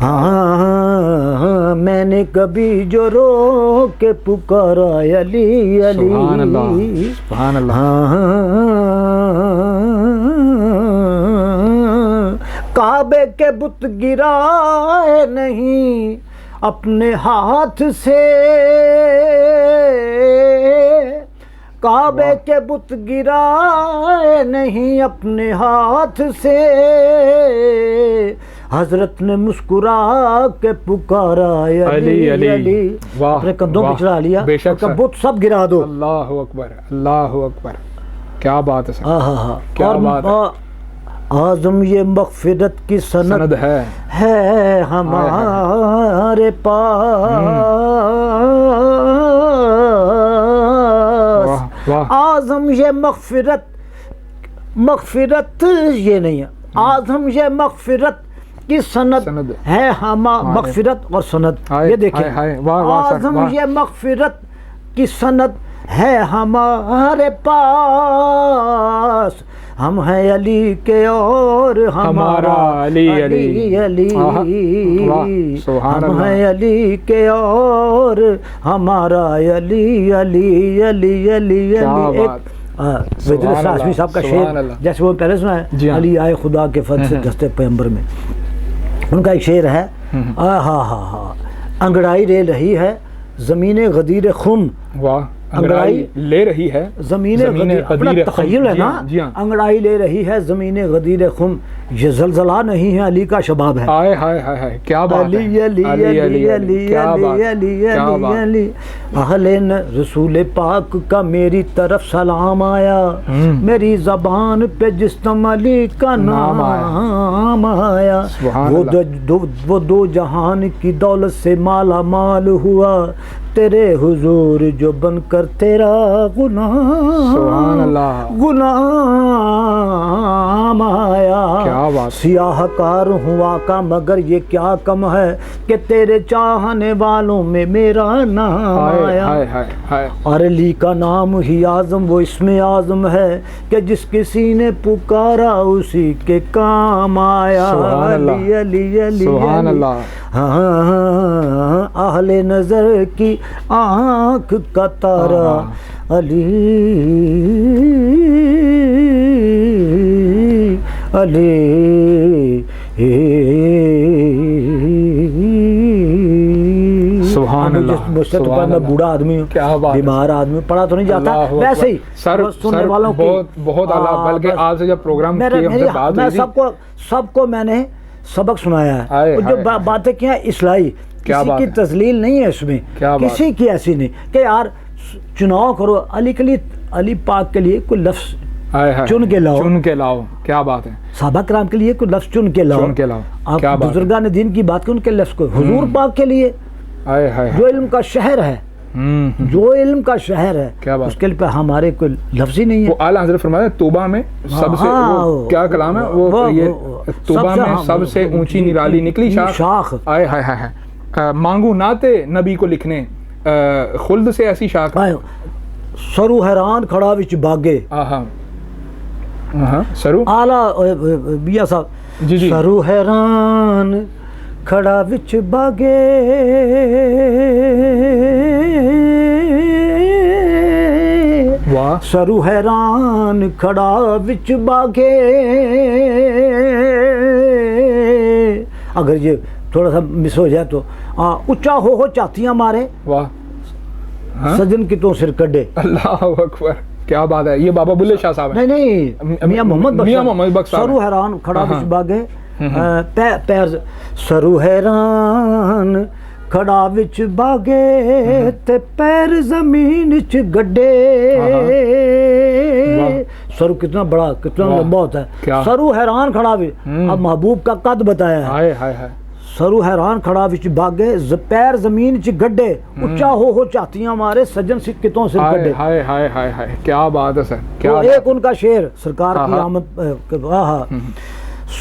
ہاں میں نے کبھی جو رو کے پکارا علی علی، سبحان اللہ سبحان اللہ، کعبے کے بت گرائے نہیں اپنے ہاتھ سے، کعبے کے بت گرائے نہیں اپنے ہاتھ سے، حضرت نے مسکرا کے پکارا علی علی علی، اپنے کندھوں پہ چڑھا لیا، بت سب گرا دو۔ اللہ اکبر اللہ اکبر، کیا بات ہے سر، کیا بات ہے۔ اعظم یہ مغفرت کی سند ہے ہمارے پاس، اعظم یہ مغفرت یہ نہیں ہے، اعظم یہ مغفرت کی سند ہے مغفرت اور سند، یہ دیکھیں اعظم یہ مغفرت کی سند ہے ہمارے پاس، ہم ہیں علی کے اور ہمارا علی علی علی، ہم ہیں علی کے اور ہمارا علی علی علی علی علی۔ وزیر ہاشمی صاحب کا شعر جیسے وہ پہلے سنا ہے، علی آئے خدا کے فضل سے دستے پیغمبر میں، ان کا ایک شعر ہے، انگڑائی لے رہی ہے زمین غدیر خم، انگڑائی لے رہی ہے زمین اپنا تخیل ہے نا، انگڑائی لے رہی ہے زمین غدیر خم، یہ زلزلہ نہیں ہے علی کا شباب ہے، ہائے ہائے ہائے کیا بات ہے، علی علی علی علی علی علی علی، اہل رسول پاک کا میری طرف سلام آیا، میری زبان پہ جسم علی کا نام آیا، وہ دو جہان کی دولت سے مالا مال ہوا، تیرے حضور جو بن کر تیرا غلام آیا، سیاہ کار ہوں آقا مگر یہ کیا کم ہے کہ تیرے چاہنے والوں میں میرا نام آیا، اور علی کا نام ہی اعظم وہ اسم اعظم ہے کہ جس کسی نے پکارا اسی کے کام آیا، علی علی علی علی، اہل نظر کی آنکھ کا تارا علی علی، سبحان اللہ، مجھ سے تو میں بوڑھا آدمی ہوں، بیمار آدمی پڑھا تو نہیں جاتا، ویسے ہی سننے والوں کی بہت اعلیٰ، بلکہ آج سے جب پروگرام میں سب کو میں نے سبق سنایا ہے، جو باتیں کی ہیں اصلاحی، کسی کی تذلیل نہیں ہے اس میں، کسی کی ایسی نہیں کہ یار چناؤ کرو علی کے لیے، علی پاک کے لیے کوئی لفظ چن کے لاؤ، کیا بات ہے، صحابہ کرام کے لیے کوئی لفظ چن کے لاؤ، آپ بزرگان دین کی بات کریں ان کے لفظ کو، حضور پاک کے لیے جو علم کا شہر ہے، جو علم کا شہر ہے اس کے لیے ہمارے کوئی لفظ ہی نہیں ہے۔ وہ اعلیٰ حضرت فرمایا توبہ میں سب سے کیا کلام ہے، وہ یہ توبہ میں سب سے اونچی نرالی نکلی شاخ، آئے ہائے ہائے، مانگو ناتے نبی کو لکھنے خلد سے ایسی شاخ، سرو حیران کھڑا وچ باغے، سرو اعلیٰ بیا صاحب، جی سرو حیران کھڑا وچ باغے، سرو حیران کھڑا وچ باغے، اگر یہ تھوڑا سا مس ہو جائے تو اچھا ہو چاہتیاں مارے، سجن کی تو سر کڈے، اللہ اکبر، کیا بات ہے، یہ بابا بلے شاہ صاحب ہیں، نہیں میاں محمد بخش، سرو حیران کھڑا وچ باغے، پیر سرو حیران کھڑا وچ باغے تے پیر زمین چ گڈے، سرو کتنا بڑا کتنا لمبا ہوتا ہے، سرو حیران کھڑا بھی، اب محبوب کا قد بتایا ہے، سرو حیران کھڑا وچ باغے پیر زمین چ گڈے، اچھا ہو چاہتیاں مارے سجن سکتوں سے گڈے، ہائے ہائے ہائے ہائے کیا بات ہے سر، کیا ایک ان کا شعر سرکار کی آمد،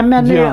MNA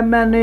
MNA